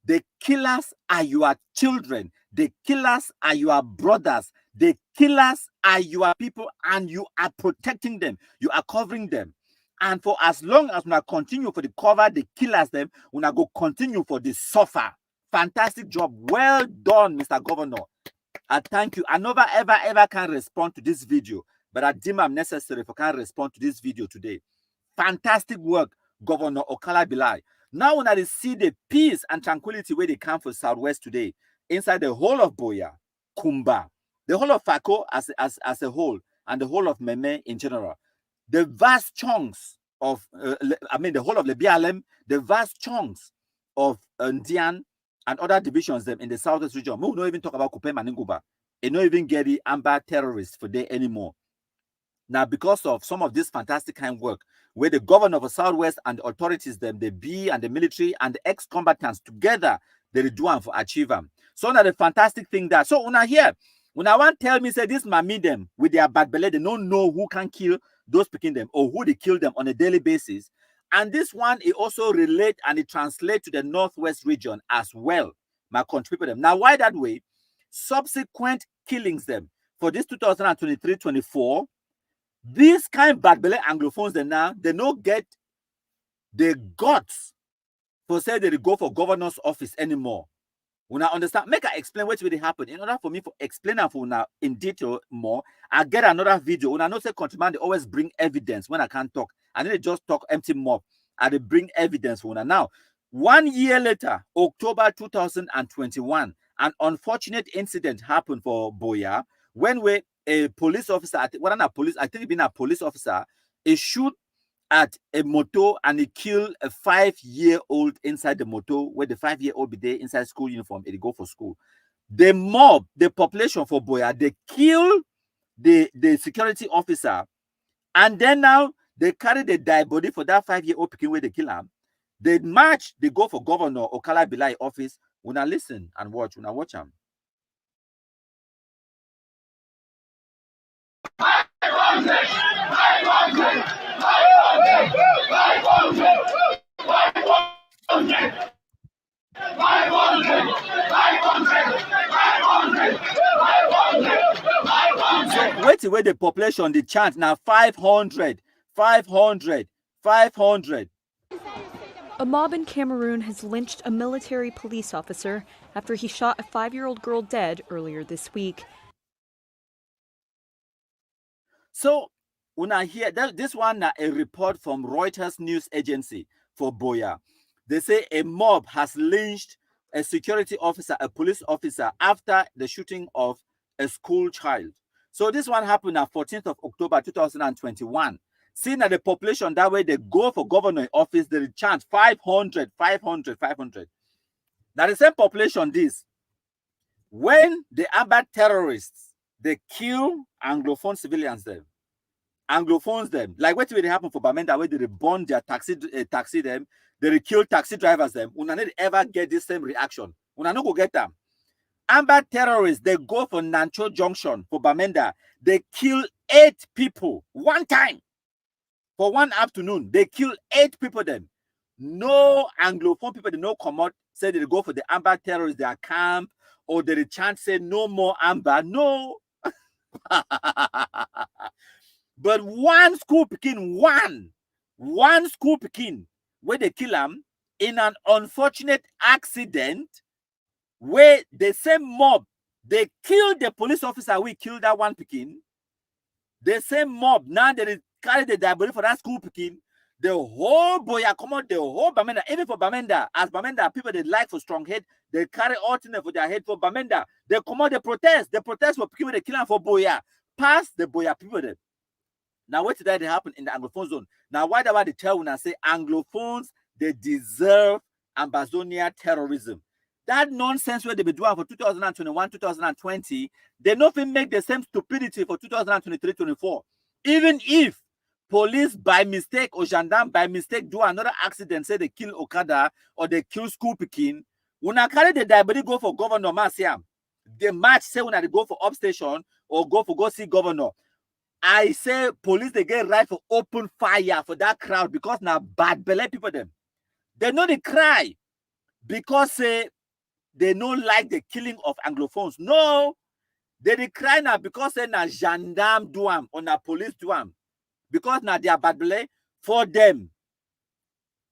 the killers are your children. The killers are your brothers. The killers are your people, and you are protecting them. You are covering them. And for as long as we continue for the cover, the killers them, we go continue for the suffer. Fantastic job. Well done, Mr. Governor. I thank you. I never ever can respond to this video, but I deem I'm necessary if I can respond to this video today. Fantastic work, Governor Okala Bilai. Now when I see the peace and tranquility where they come for Southwest today, inside the whole of Boya, Kumba, the whole of Fako as a whole, and the whole of Meme in general, the vast chunks of, the whole of the BLM, the vast chunks of Ndian and other divisions them in the Southwest region. We don't even talk about Kupema and Nguba. They don't even get the Amber terrorists for there anymore. Now, because of some of this fantastic kind of work, where the governor of the Southwest and the authorities, them, the B and the military and the ex-combatants together, they do one for achieve them. So now the fantastic thing that, so when I hear, when I want to tell me, say this mami them with their bad belly, they don't know who can kill those picking them or who they kill them on a daily basis. And this one, it also relate and it translates to the Northwest region as well. My country people them. Now, why that way? Subsequent killings them for this 2023-24, these kind of bad belly Anglophones them now, they don't get the guts for say they go for governor's office anymore. When I understand, make I explain what really happened. In order for me to explain that for now in detail more, I get another video. When I know say countryman, they always bring evidence when I can't talk. And then they just talk empty mouth. And they bring evidence for now. 1 year later, October 2021, an unfortunate incident happened for Boya when a police officer, I think it being a police officer, he shoot at a motor and he killed a 5-year-old inside the motor, where the 5-year-old be there inside school uniform and he go for school. The mob, the population for Boya, they kill the security officer, and then now they carry the dead body for that 5-year-old picking where they kill him. They march, they go for Governor Okala Bilai office. When I listen and watch, when I watch him. So wait till where the population the chant now 500. A mob in Cameroon has lynched a military police officer after he shot a 5-year-old girl dead earlier this week. So when I hear that, this one, a report from Reuters news agency for Boya, they say a mob has lynched a security officer, a police officer, after the shooting of a school child. So this one happened on 14th of October 2021. Seeing that the population that way, they go for governor office, they chant 500. Now the same population this, when the Arab terrorists, they kill Anglophone civilians them, Anglophones them, like what will happen for Bamenda, where they burn their taxi them, they kill taxi drivers them. Una never ever get this same reaction. Una no go get them. Amber terrorists, they go for Nancho Junction for Bamenda, they kill 8 people one time. For one afternoon, they kill 8 people then. No Anglophone people, they no come out, say they go for the Amber terrorists, their camp, or they chant say no more Amber. No. But one school picking, one school picking, where they kill him in an unfortunate accident, where the same mob, they killed the police officer, we killed that one picking. The same mob, now they carry the dead body for that school picking. The whole Boya come out, the whole Bamenda, even for Bamenda, as Bamenda, people they like for strong head, they carry alternate for their head for Bamenda. They come out, they protest for picking with the killing for Boya. Pass the Boya people there. Now, what did that happen in the Anglophone zone? Now, why do I tell when I say Anglophones, they deserve Ambazonia terrorism? That nonsense where they be doing for 2021, 2020, they nothing make the same stupidity for 2023, 24. Even if police by mistake or gendarme by mistake do another accident, say they kill Okada or they kill school picking, when I carry the dead body go for Governor Marciam, they match say when they go for upstation or go see governor. I say police they get right for open fire for that crowd because now bad belly people them. They know they cry because they don't like the killing of Anglophones. No, They dey cry now because say na gendarme do am or na police do am. Because now they are bad belay for them.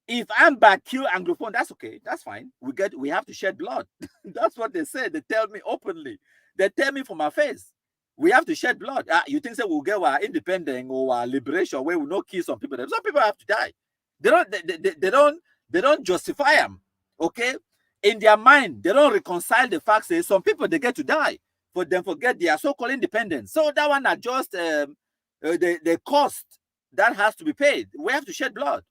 If Amber kill Anglophone, that's okay. That's fine. We have to shed blood. That's what they say. They tell me openly. They tell me for my face. We have to shed blood. You think that we'll get our independence or our liberation where we no kill some people? Some people have to die. They don't justify them. Okay? In their mind, they don't reconcile the fact that some people they get to die for them forget their so-called independence. So that one are just the cost that has to be paid. We have to shed blood.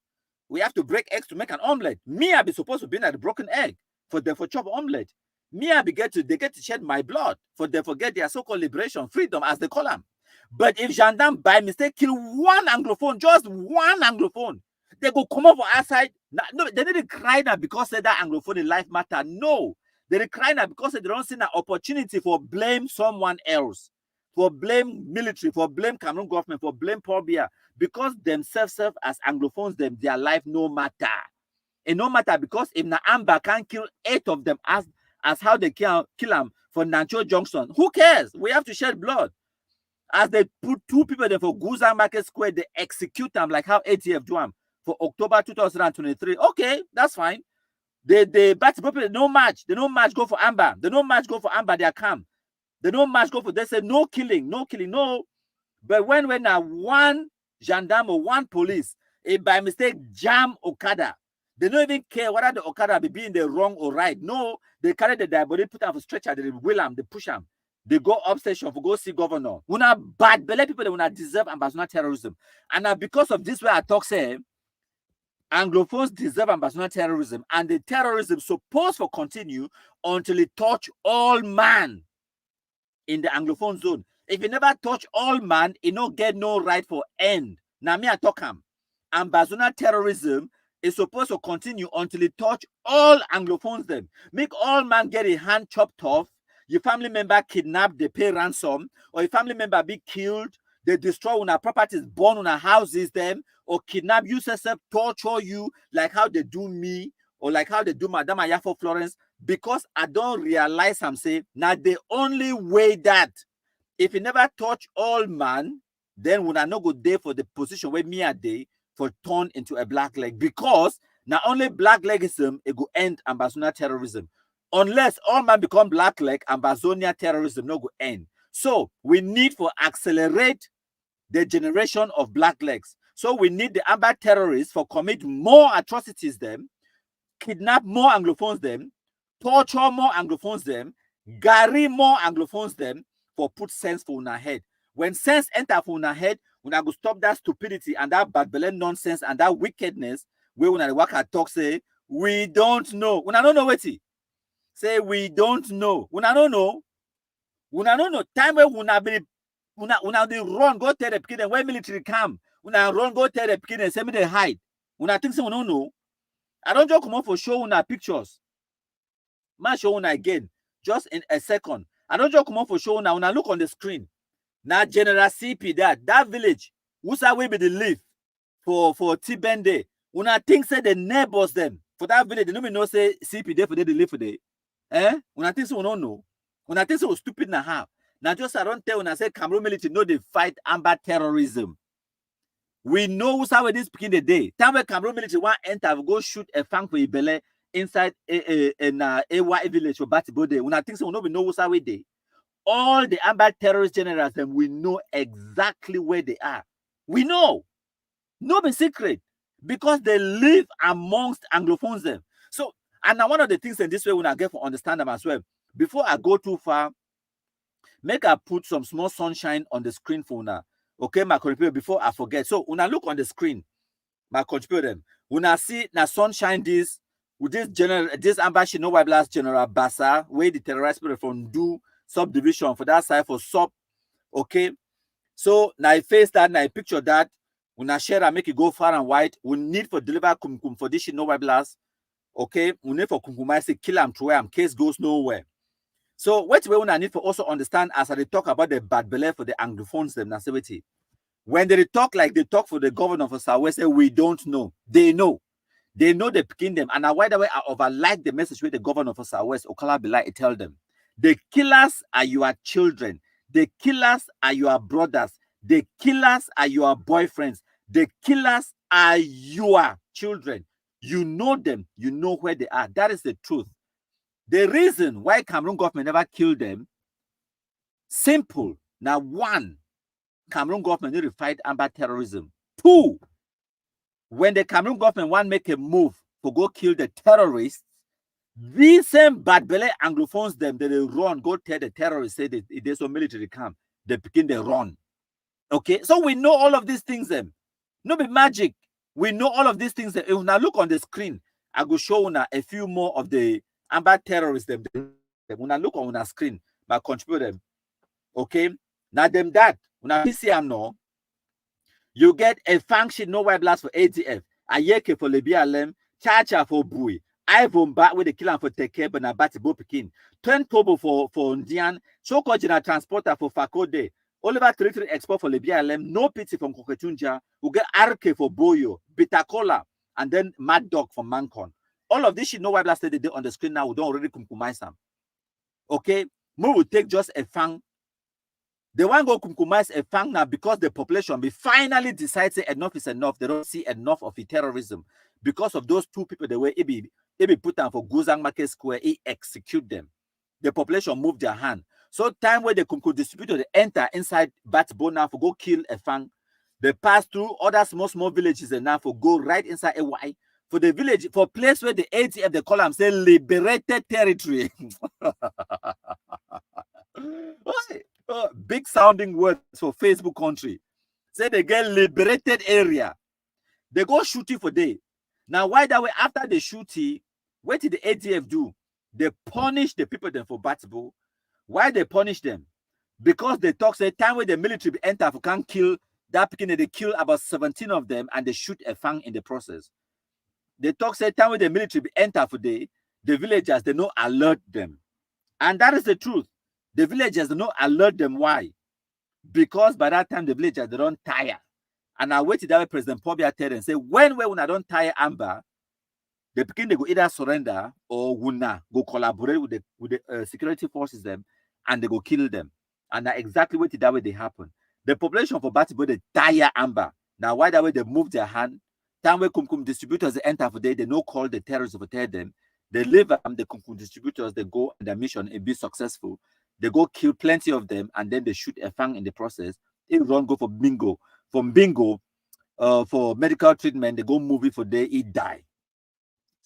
We have to break eggs to make an omelette. Me, I be supposed to be at the broken egg for them for chop omelette. Me, they get to shed my blood for them forget their so-called liberation, freedom, as they call them. But if gendarme by mistake kill one Anglophone, just one Anglophone, they go come up for outside. No, they didn't cry now because they that Anglophone in life matter. No, they didn't cry now because they don't see an opportunity for blame someone else, for blame military, for blame Cameroon government, for blame Paul Biya, because themselves serve as Anglophones, their life no matter. And no matter because if na Amber can kill 8 of them as how they kill them for Nancho Junction, who cares? We have to shed blood. As they put 2 people there for Guza Market Square, they execute them like how ATF do them for October 2023. Okay, that's fine. They no match. They no match go for Amber. They no match go for Amber. They are calm. They no match go for. They say no killing, no. But when one gendarme or one police, by mistake jam Okada, they don't even care whether the Okada be in the wrong or right. No, they carry the dead body, put them for stretcher, they wheel them, they push them. They go up station for go see governor. Una bad belly people, they will not deserve ambassador terrorism. And now because of this way I talk say, Anglophones deserve ambassador terrorism, and the terrorism supposed to continue until it touch all man in the Anglophone zone. If you never touch all man, it no get no right for end. Now me I talk am. Ambassador terrorism is supposed to continue until it touch all Anglophones them. Make all man get a hand chopped off. Your family member kidnapped, they pay ransom, or your family member be killed, they destroy una properties, burn una houses them, or kidnap you, torture you like how they do me, or like how they do Madame Ayafo Florence, because I don't realize I'm saying now the only way that if you never touch all man, then when I no go there for the position where me a day for turn into a black leg, because not only black legism it go end ambassador terrorism. Unless all man become black leg, ambassador terrorism no go end. So we need for accelerate the generation of black legs. So we need the Amber terrorists for commit more atrocities them, kidnap more Anglophones them, torture more Anglophones them, gary more Anglophones them, for put sense for una head. When sense enter for una head, una go stop that stupidity and that bad belly nonsense and that wickedness where una work at talk say we don't know. Una don't know what it. Say we don't know. Una don't know. Una don't know. Time where una be una they run go tell the pikin when military come. Una run go tell the pikin and say me they hide. Una think say we don't know. I don't just come up for show una pictures. Man show una again just in a second. I don't just come up for show una. Una look on the screen. Now General CP that village. Who's away be the live for Tibende. Una think say the neighbors them for that village. They don't know say CP there for they live for day. Una think say we don't know. Una think say we stupid na half. Now just I don't tell una say Cameroon military know they fight Amber terrorism. We know who's how this begin the day. Time when Cameroon military want enter go shoot a fang for Ibele inside a AY village for Batibode. Una think say we know who's how we day. All the Amber terrorist generals them we know exactly where they are. We know. No be secret. Because they live amongst Anglophones them. So, and now one of the things in this way when I get to understand them as well, before I go too far, make I put some small sunshine on the screen for una. Okay, my computer before I forget. So, when I look on the screen, my computer them, when I see na sunshine this, with this Amber Shino Blast General Bassa, where the terrorist people from do subdivision for that side for sub. Okay. So now I face that, now I picture that. When I share and make it go far and wide, we need for deliver kumkum for this no blast. Okay, we need for kumkum I say kill them to where case goes nowhere. So what we I need for also understand as I talk about the bad belly for the Anglophones them nasivity. When they talk like they talk for the governor of Southwest, say we don't know. They know. They know they picking them. And why the way I overlike the message with the governor of Southwest, Okala Belai tell them. The killers are your children. The killers are your brothers. The killers are your boyfriends. The killers are your children. You know them. You know where they are. That is the truth. The reason why Cameroon government never killed them, simple. Now, one, Cameroon government need to fight Amber terrorism. Two, when the Cameroon government want to make a move to go kill the terrorists, these same bad belly Anglophones them, they run, go tell the terrorists, say there's some military camp, they begin to run. Okay, so we know all of these things them. No be magic. We know all of these things. If you now look on the screen, I will show you a few more of the Amber terrorists them. When I look on the screen, I contribute them. Okay, now them that when I see them now, you get a function no white blast for ATF, a yeke for Lebialem, Chacha for Bui, Ivan back with the killer for Teke, but na Batibo Pekin, 10 Tobo for Ndian, Choko General Transporter for Fakode, Oliver Territory Export for Lebialem, no pity from Koketunja, we get Arke for Boyo, Bitacola, and then Mad Dog for Mancon. All of this shit no white blast they on the screen now, we don't already compromise them. Okay, we will take just a fang. They want to go compromise a fang now because the population be finally decides enough is enough. They don't see enough of the terrorism because of those two people. The way it be put down for Guzang Market Square, it execute them. The population move their hand. So time where they could distribute, they enter inside Batbona for go kill a fang. They pass through other small villages and now for go right inside AY for the village for place where the ATF they call them say liberated territory. Big sounding words for Facebook country. Say they get liberated area. They go shooting for day. Now, why that way? After they shooting, what did the ATF do? They punish the people then for Batbo. Why they punish them? Because they talk say time where the military enter for can kill that beginning, they kill about 17 of them and they shoot a fang in the process. They talk say time where the military enter for day, the villagers they no alert them. And that is the truth. The villagers do not alert them. Why? Because by that time the villagers they don't tire. And I waited that way President Pobia tell and say when I don't tire Amber, they begin to go either surrender or wuna go collaborate with the security forces them and they go kill them. And that exactly what that way they happen. The population for Batibo they tire Amber. Now why that way they move their hand? Time where Kumkum distributors they enter for day, they no call the terrorists to tell them. They leave them, the Kumkum distributors, they go on their mission and be successful. They go kill plenty of them and then they shoot a fang in the process. It run go for bingo. From bingo, for medical treatment, they go move it for day, it die.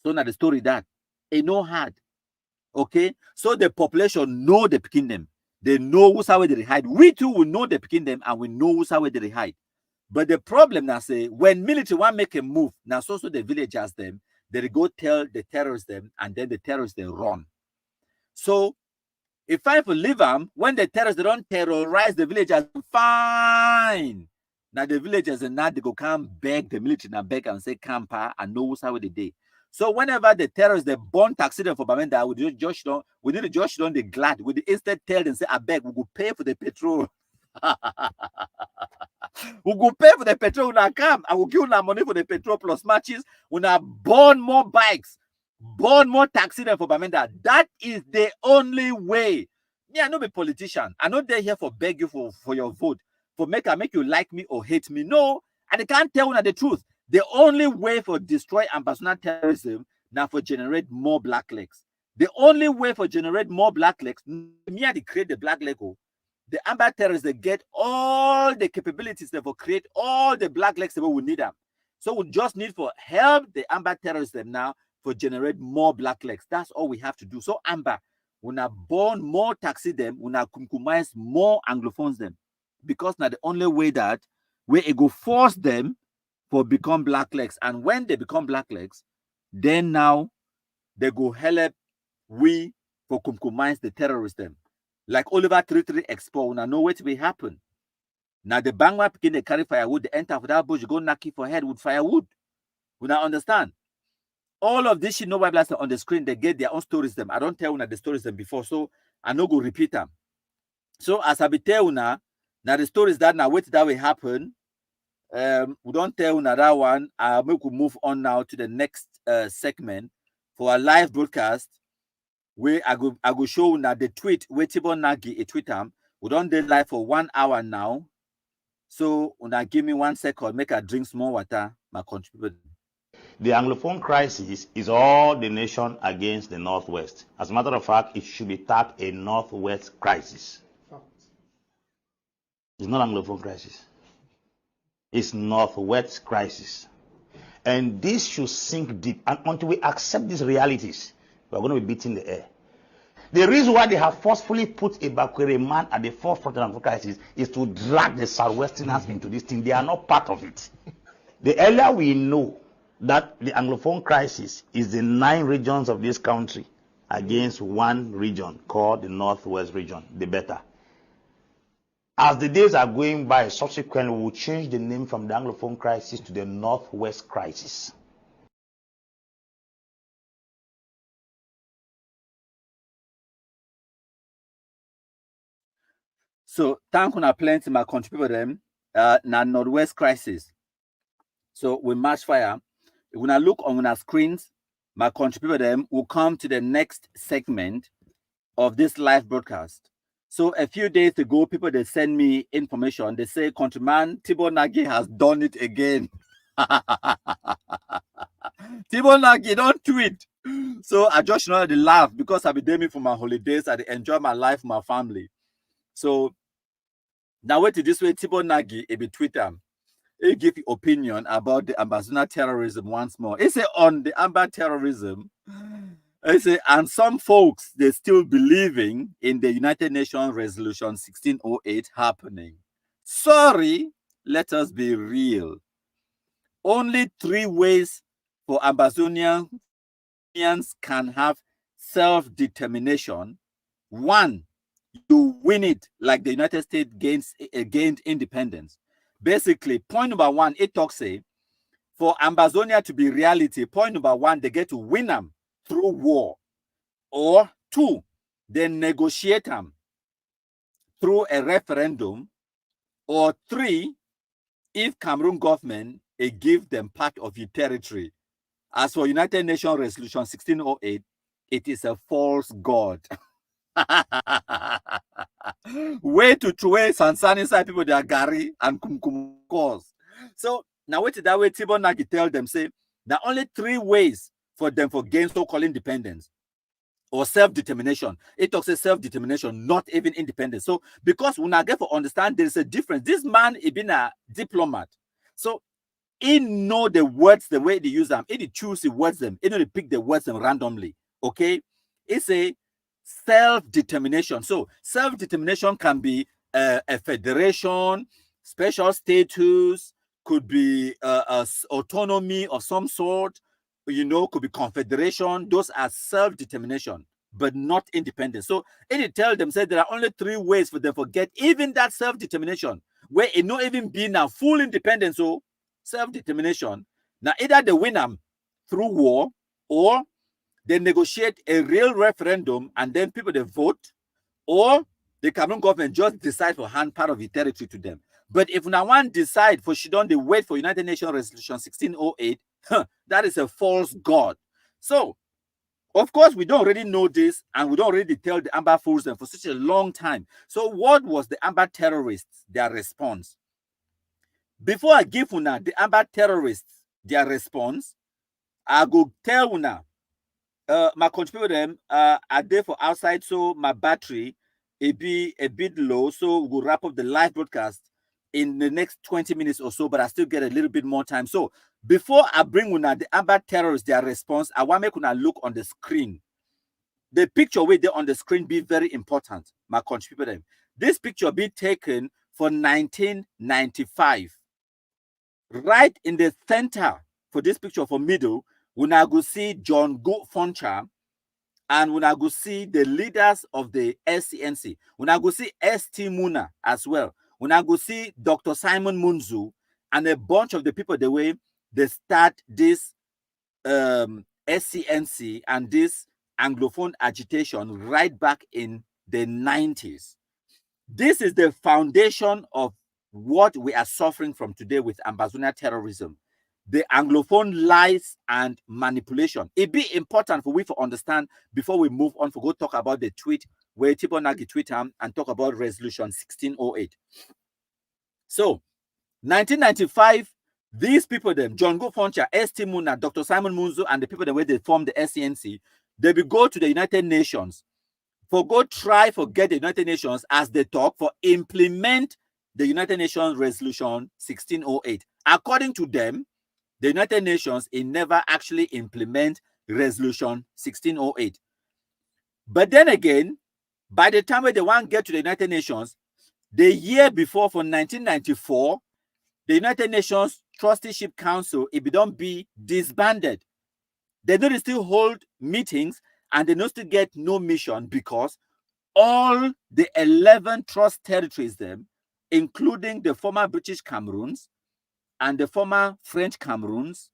So now the story that it no hard. Okay, so the population know the picking them. They know who's how they hide. We too will know the picking them and we know who's how they hide. But the problem now say when military want make a move, now so the villagers them, they go tell the terrorists them, and then the terrorists they run. So if I leave them, when the terrorists they don't terrorize the villagers, fine. Now the villagers and now they go come beg the military and beg and say camper and know who's how they day. So whenever the terrorists they burn taxi them for Bamenda, we need to just don't they glad. We instead tell them say I beg we go pay for the petrol. We go pay for the petrol when I come. I will give you money for the petrol plus matches. When I burn more bikes. Burn more taxi than for Bamenda. That is the only way. Me, I know be politician. I know they're here for beg you for your vote. For make you like me or hate me. No, and they can't tell you the truth. The only way for destroy ambassador terrorism now for generate more black legs. The only way for generate more black legs, me and they create the black Lego. The Amber terrorists they get all the capabilities they will create all the black legs that we need them. So we just need for help the Amber terrorists them now for generate more black legs. That's all we have to do. So Amber, when I born more taxi them, when I compromise more Anglophones them, because now the only way that we go force them for become black legs, and when they become black legs, then now they go help we for compromise the terrorists them. Like Oliver Territory Expo, when I know what will happen. Now the Bangwa begin they carry firewood, they enter for that bush, go knock it for head with firewood. We now understand. All of this, you know, why blaster on the screen, they get their own stories them. I don't tell you the stories them before, so I no go repeat them. So as I be tell you now the stories that now wait that will happen. We don't tell you that one. We could move on now to the next segment for a live broadcast where I go show now the tweet where Tibon Nagi a tweet We don't do live for 1 hour now. So una give me 1 second, make I drink small water, my contributor. The Anglophone crisis is all the nation against the Northwest. As a matter of fact, it should be tagged a Northwest crisis. It's not Anglophone crisis. It's Northwest crisis. And this should sink deep. And until we accept these realities, we're going to be beating the air. The reason why they have forcefully put a Bakwere man at the forefront of the crisis is to drag the Southwesterners into this thing. They are not part of it. The earlier we know that the Anglophone crisis is the 9 regions of this country against 1 region called the Northwest region, the better. As the days are going by, subsequently we will change the name from the Anglophone crisis to the Northwest crisis. So thank you plenty my contributor them na Northwest crisis. So we match fire. When I look on our screens, my contributor them will come to the next segment of this live broadcast. So a few days ago, people they send me information. They say, "Countryman Tibor Nagy has done it again." Tibor Nagy don't tweet. So I just know they laugh because I've been doing it for my holidays. I enjoy my life, my family. So now wait to this way, Tibor Nagy be Twitter. He give opinion about the Ambazuna terrorism once more. He say on the Amba terrorism. I say, and some folks, they're still believing in the United Nations Resolution 1608 happening. Sorry, let us be real. Only 3 ways for Ambazonians can have self-determination. 1, you win it like the United States gained independence. Basically, point number 1, it talks say, for Ambazonia to be reality, point number 1, they get to win them through war, or 2, they negotiate them through a referendum, or 3, if Cameroon government give them part of your territory. As for United Nations Resolution 1608, it is a false god. Way to throw Sansan inside people that are Gary and Kumkum cause. So now wait that way, Tibor Nagy tell them, say, there are only 3 ways for them for gain so-called independence or self-determination. It talks about self-determination, not even independence. So because when I get to understand there is a difference, this man he been a diplomat. So he know the words, the way they use them. He choose the words them. He know they pick the words them randomly. Okay? It's a self-determination. So self-determination can be a federation, special status, could be autonomy of some sort, could be confederation. Those are self-determination, but not independence. So it tell them, say there are only 3 ways for them to get even that self-determination, where it not even be now full independence. So self-determination. Now either they win them through war, or they negotiate a real referendum and then people they vote, or the Cameroon government just decide for hand part of the territory to them. But if now one decide for she don't they wait for United Nations Resolution 1608, that is a false god. So, of course, we don't already know this, and we don't already tell the Amba fools them for such a long time. So, what was the Amba terrorists, their response? Before I give una the Amba terrorists their response, I go tell una my contributor them are there for outside, so my battery it be a bit low. So we'll wrap up the live broadcast in the next 20 minutes or so, but I still get a little bit more time. So before I bring una the Amba terrorists their response, I want to make una look on the screen. The picture way there on the screen be very important, my contributor them. This picture be taken for 1995. Right in the center for this picture for middle, una go see John Go Foncha, and una go see the leaders of the SCNC. Una go see ST Muna as well. Una go see Dr. Simon Munzu and a bunch of the people the way they start this SCNC and this Anglophone agitation right back in the 90s. This is the foundation of what we are suffering from today with Ambazonia terrorism. The Anglophone lies and manipulation. It be important for we to understand before we move on to go talk about the tweet where Tibo Nagi tweet and talk about resolution 1608. So 1995, these people, them, John Go Foncha, S.T. Muna, Dr. Simon Munzo, and the people the way they formed the SCNC, they will go to the United Nations for go try for get the United Nations as they talk for implement the United Nations resolution 1608. According to them, the United Nations never actually implement resolution 1608. But then again, by the time they want to get to the United Nations, the year before, for 1994, the United Nations Trusteeship Council, it don't be disbanded. They don't still hold meetings and they don't still get no mission because all the 11 trust territories, them, including the former British Cameroons and the former French Cameroons,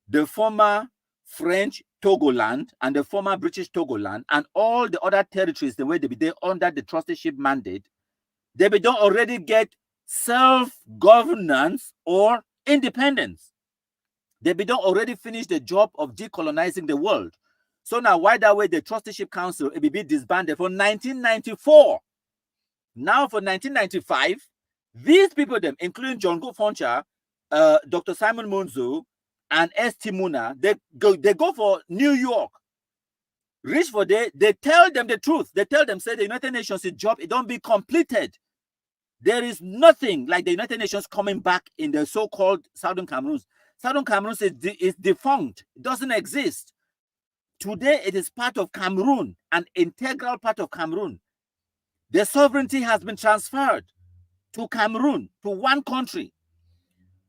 the former French Togoland and the former British Togoland, and all the other territories, the way they be there under the trusteeship mandate, they be don't already get self-governance or independence. They be don't already finish the job of decolonizing the world. So now, why that way the trusteeship council it be disbanded for 1994? Now for 1995, these people, them, including John Go Foncha, Dr. Simon Munzo, and S.T. Muna, they go for New York. Reach for they tell them the truth. They tell them, say the United Nations job, it don't be completed. There is nothing like the United Nations coming back in the so-called Southern Cameroons. Southern Cameroons is defunct. It doesn't exist. Today, it is part of Cameroon, an integral part of Cameroon. Their sovereignty has been transferred to Cameroon, to one country.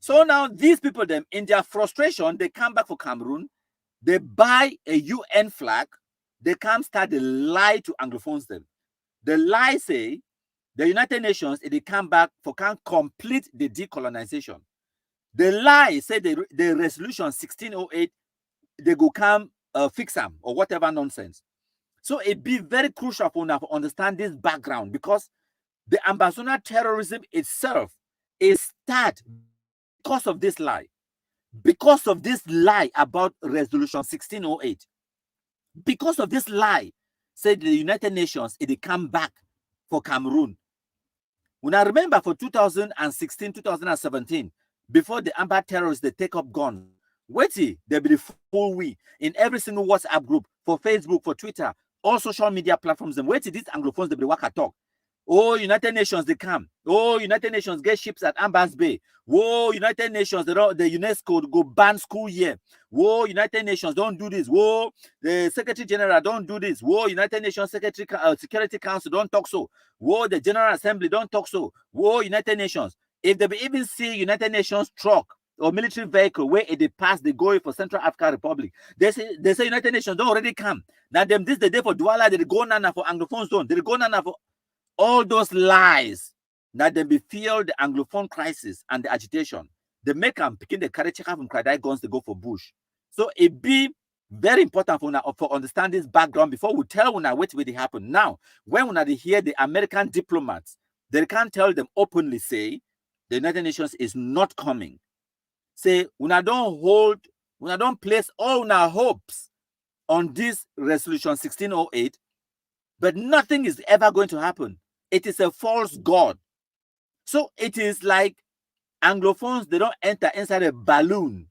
So now these people, them, in their frustration, they come back for Cameroon. They buy a UN flag. They come start the lie to Anglophones them. The lie say the United Nations, if they come back for can complete the decolonization. The lie say the resolution 1608, they go come fix them or whatever nonsense. So it be very crucial for now to understand this background because the Ambazonia terrorism itself is started because of this lie. Because of this lie about resolution 1608. Because of this lie, said the United Nations, it come back for Cameroon. When I remember for 2016, 2017, before the Amber terrorists, they take up guns, wait, there be the full we in every single WhatsApp group, for Facebook, for Twitter, all social media platforms, and wait, these Anglophones, they be waka talk. Oh, United Nations, they come. Oh, United Nations get ships at Ambas Bay. Whoa, United Nations, the UNESCO go ban school year. Whoa, United Nations, don't do this. Whoa, the Secretary General, don't do this. Whoa, United Nations Security Council, don't talk so. Whoa, the General Assembly, don't talk so. Whoa, United Nations. If they even see United Nations truck or military vehicle where it pass, they go for Central African Republic. They say United Nations don't already come. Now them this the day for Douala, they go nana for Anglophone zone. They go nana for all those lies. Now they be feel the Anglophone crisis and the agitation. They make them picking the carry check from Kradai guns to go for Bush. So it be very important for understand this background before we tell when what will happen. Now, when they hear the American diplomats, they can't tell them openly, say the United Nations is not coming. Say when I don't place all our hopes on this resolution 1608, but nothing is ever going to happen. It is a false god. So it is like Anglophones, they don't enter inside a balloon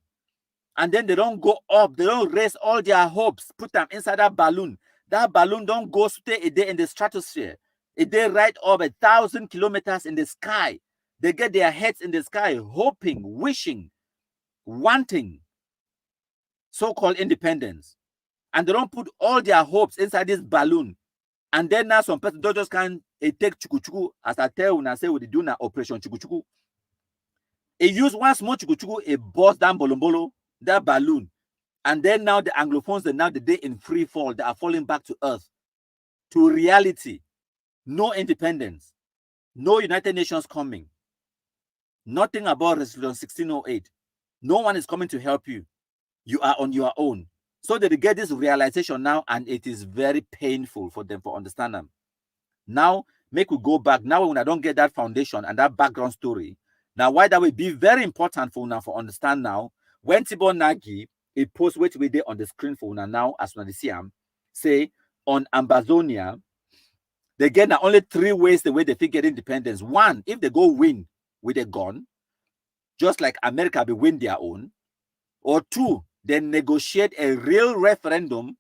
and then they don't go up. They don't raise all their hopes, put them inside that balloon. That balloon don't go stay a day in the stratosphere. A day right up 1,000 kilometers in the sky. They get their heads in the sky, hoping, wishing, wanting so-called independence. And they don't put all their hopes inside this balloon. And then now some person don't just can take chukuchuku, as I tell when I say we do now operation chukuchuku. It use one small chukuchuku, it bust down bolombolo, that balloon. And then now the Anglophones, now the day in free fall, they are falling back to earth, to reality. No independence, no United Nations coming, nothing about resolution 1608. No one is coming to help you. You are on your own. So they get this realization now, and it is very painful for them to understand them. Now, make we go back. Now, when I don't get that foundation and that background story, now why that will be very important for now for understand now. When Tibo Nagi, a post which we did on the screen for now, as we see him, say on Ambazonia, they get now only 3 ways the way they fit get independence. One, if they go win with a gun, just like America be win their own. Or 2, they negotiate a real referendum,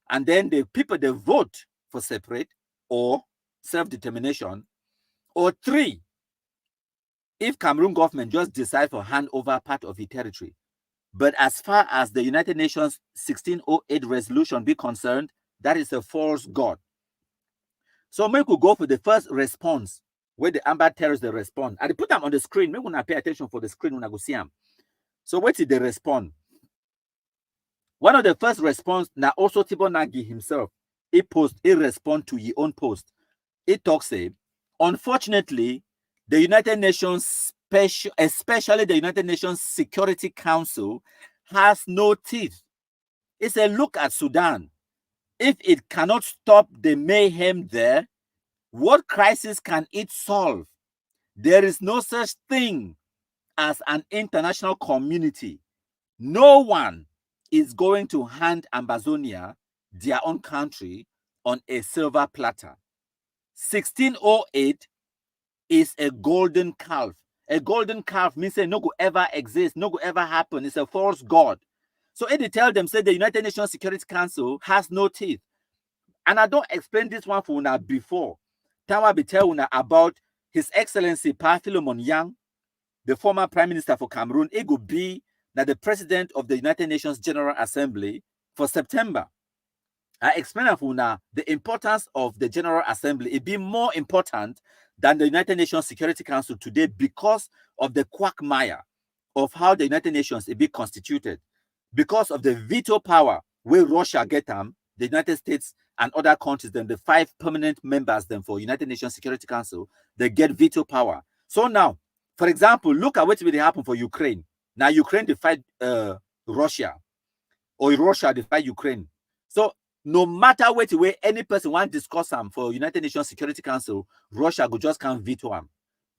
and then the people they vote for separate or self-determination. Or 3, if Cameroon government just decide for hand over part of the territory. But as far as the United Nations 1608 resolution be concerned, that is a false god. So we could go for the first response, where the Amber terrorists they respond. I put them on the screen. Maybe when I pay attention for the screen when I go see them. So what did they respond? One of the first response, now also Tibonagi himself, he respond to his own post. He talks, say, unfortunately, the United Nations especially the United Nations Security Council has no teeth. It's a look at Sudan. If it cannot stop the mayhem there, what crisis can it solve? There is no such thing as an international community. No one is going to hand Ambazonia, their own country, on a silver platter. 1608 is a golden calf. A golden calf means say no go ever exist, no go ever happen. It's a false god. So they tell them, say the United Nations Security Council has no teeth. And I don't explain this one for una before. Tawa be tell una about His Excellency Pa Philemon Yang, the former Prime Minister for Cameroon. It could be that the President of the United Nations General Assembly for September. I explain for una the importance of the General Assembly. It be more important than the United Nations Security Council today because of the quagmire of how the United Nations is be constituted, because of the veto power where Russia get them, the United States and other countries, then the 5 permanent members then for United Nations Security Council, they get veto power. So now, for example, look at what will happen for Ukraine. Now Ukraine defied Russia, or Russia defied Ukraine. So no matter what way any person want to discuss them for United Nations Security Council, Russia go just can't veto them.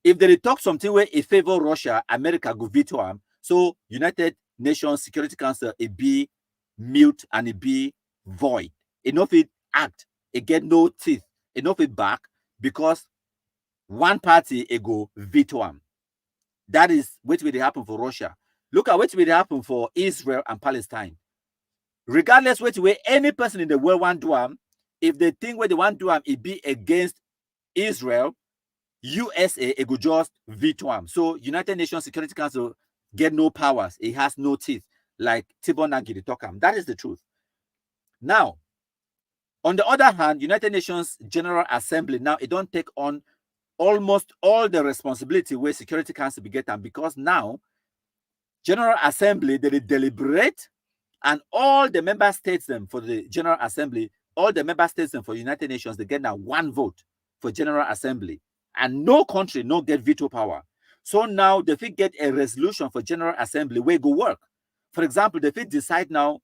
If they talk something where it favor Russia, America go veto them. So United Nations Security Council it be mute and it be void. Enough it act, it get no teeth. Enough it back because one party it go veto them. That is what will happen for Russia. Look at what will happen for Israel and Palestine. Regardless which way any person in the world want to do them, if they think what they want to do them, it be against Israel, USA, it could just veto them. So United Nations Security Council get no powers. It has no teeth, like Tibonagi Tokam. That is the truth. Now, on the other hand, United Nations General Assembly, now it don't take on almost all the responsibility where Security Council be get them, because now General Assembly, they deliberate, and all the member states them for the General Assembly, all the member states them for United Nations, they get now 1 vote for General Assembly. And no country no get veto power. So now they fit get a resolution for General Assembly where go work. For example, they fit decide now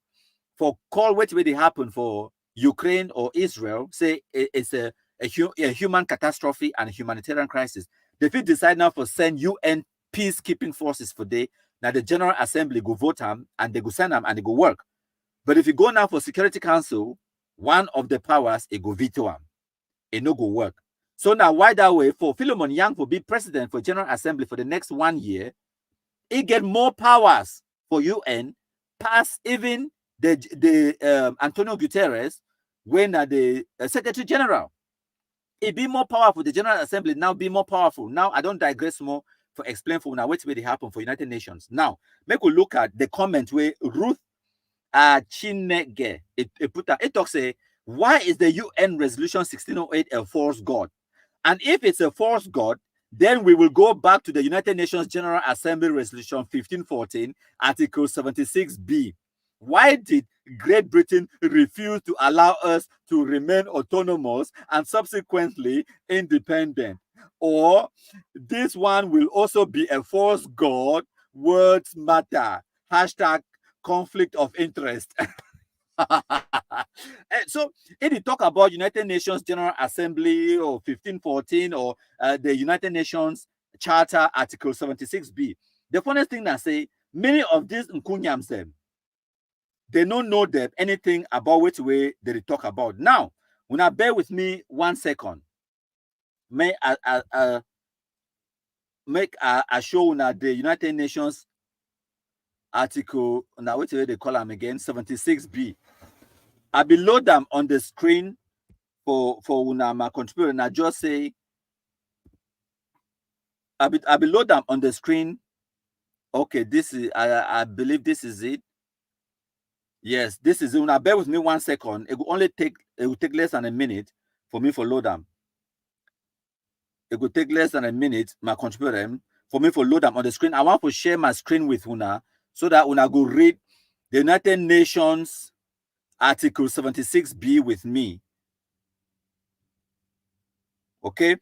for call what way they happen for Ukraine or Israel, say it's a human catastrophe and a humanitarian crisis. They fit decide now for send UN peacekeeping forces for day. Now the General Assembly go vote them and they go send them and they go work. But if you go now for Security Council, one of the powers it go veto them. It no go work. So now why that way for Philemon Yang for be president for General Assembly for the next 1 year, he get more powers for UN past even the Antonio Guterres when the Secretary General. It be more powerful. The General Assembly now be more powerful. Now I don't digress more for explain for now what way they happen for United Nations. Now make we look at the comment where Ruth Chinege it talks say, why is the UN resolution 1608 a false god? And if it's a false god, then we will go back to the United Nations General Assembly Resolution 1514, Article 76B. Why did Great Britain refuse to allow us to remain autonomous and subsequently independent? Or this one will also be a false god, words matter, hashtag conflict of interest. So if you talk about United Nations General Assembly or 1514 or the United Nations Charter Article 76B, the funniest thing I say, many of these Nkunyams them, they don't know that anything about which way they talk about. Now, when I bear with me 1 second, make a show now the United Nations article now what they call them again 76B. I will load them on the screen for my contributor, and I just say I will load them on the screen. Okay, this is I believe this is it. Yes, this is it. Now bear with me 1 second. It will take less than a minute for me to load them. It will take less than a minute, my contributor, for me to load them on the screen. I want to share my screen with Una so that Una go read the United Nations Article 76B with me. Okay.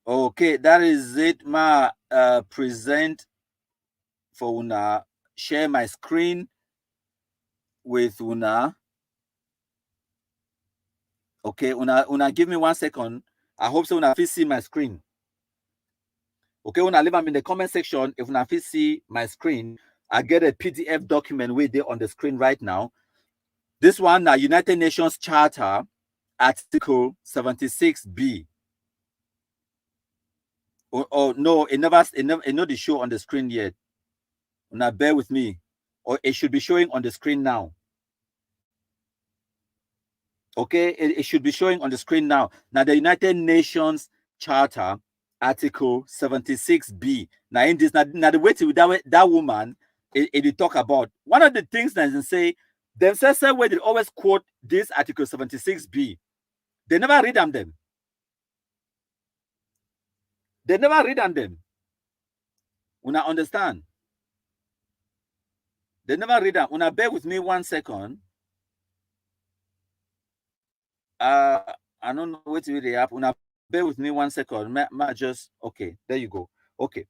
Okay, that is it. My present for Una. Share my screen with Una. Okay, Una give me 1 second. I hope so Una fit see my screen. Okay, Una leave them in the comment section. If Una fit see my screen, I get a PDF document with there on the screen right now. This one, United Nations Charter, Article 76B. Oh no, it not the show on the screen yet. Now bear with me, or it should be showing on the screen now. Okay, it should be showing on the screen now. Now the United Nations Charter, Article 76B. Now in this, now the way to that woman, it talk about one of the things that they say themselves where they always quote this Article 76B. They never read on them. They never read on them. Una understand? They never read them. Una bear with me 1 second. I don't know what to read the app. Una bear with me 1 second. Just okay. There you go. Okay.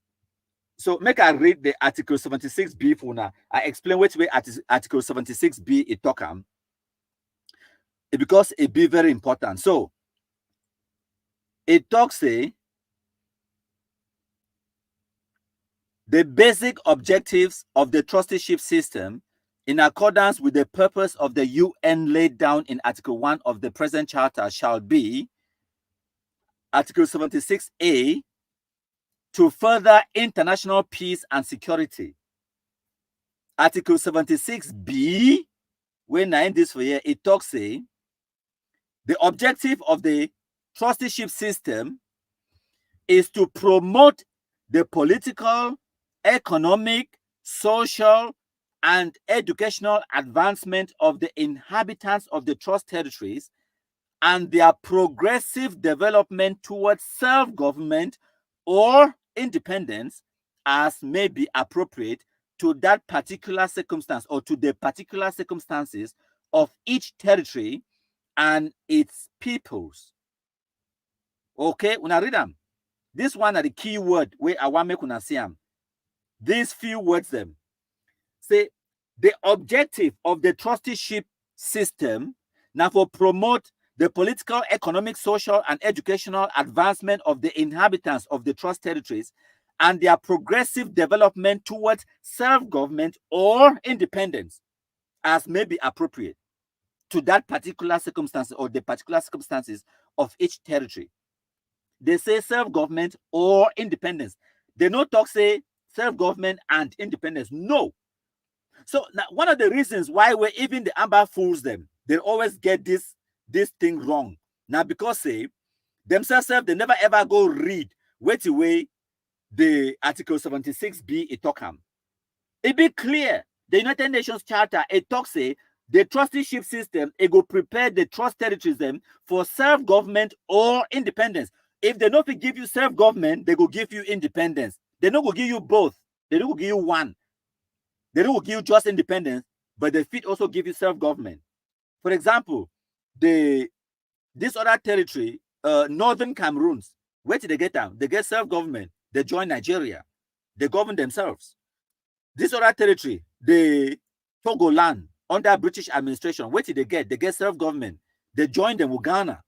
So make I read the Article 76B for Una. I explain which way Article 76B it talk because it be very important. So it talks the basic objectives of the trusteeship system in accordance with the purpose of the UN laid down in Article 1 of the present charter shall be Article 76A to further international peace and security. Article 76B, when I end this for here, it talks the objective of the trusteeship system is to promote the political, economic, social, and educational advancement of the inhabitants of the trust territories and their progressive development towards self-government or independence as may be appropriate to that particular circumstance or to the particular circumstances of each territory and its peoples. Okay, una read them. This one are the key word where I want make una see them. These few words them. Say the objective of the trusteeship system now for promote the political, economic, social, and educational advancement of the inhabitants of the trust territories and their progressive development towards self-government or independence as may be appropriate to that particular circumstance or the particular circumstances of each territory. They say self-government or independence. They don't talk say self-government and independence. No. So now one of the reasons why we're even the Amber fools them, they always get this thing wrong. Now because say themselves they never ever go read wait away the Article 76B it talk am. It be clear the United Nations Charter it talks say the trusteeship system it go prepare the trust territories them for self-government or independence. If they not give you self-government, they go give you independence. They not go give you both. They don't go give you one. They don't go give you just independence, but they fit also give you self-government. For example, this other territory, Northern Cameroons, where did they get them? They get self-government. They join Nigeria. They govern themselves. This other territory, the Togoland, under British administration, where did they get? They get self-government. They join them with Ghana.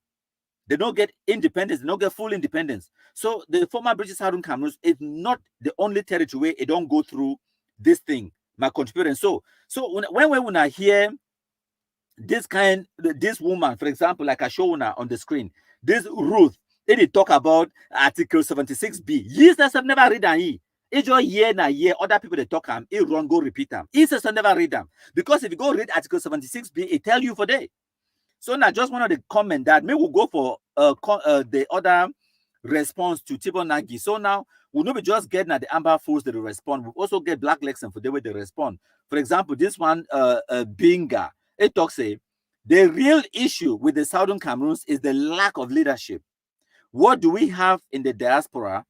They don't get independence. They don't get full independence. So the former British Southern Cameroon is not the only territory where it don't go through this thing. My contribution. So when I hear this woman, for example, like I show now on the screen, this Ruth, they talk about Article 76B. Yes, that's never read them. It's just year na year. Other people they talk them. It run go repeat them. It's just never read them because if you go read Article 76B, it tell you for day. So now just one of the comment that maybe we'll go for the other response to Tibonagi. So now we'll not be just getting at the Amber Fools that they respond. We'll also get Black Lexan for the way they respond. For example, this one Binga, it talks say the real issue with the Southern Cameroons is the lack of leadership. What do we have in the diaspora,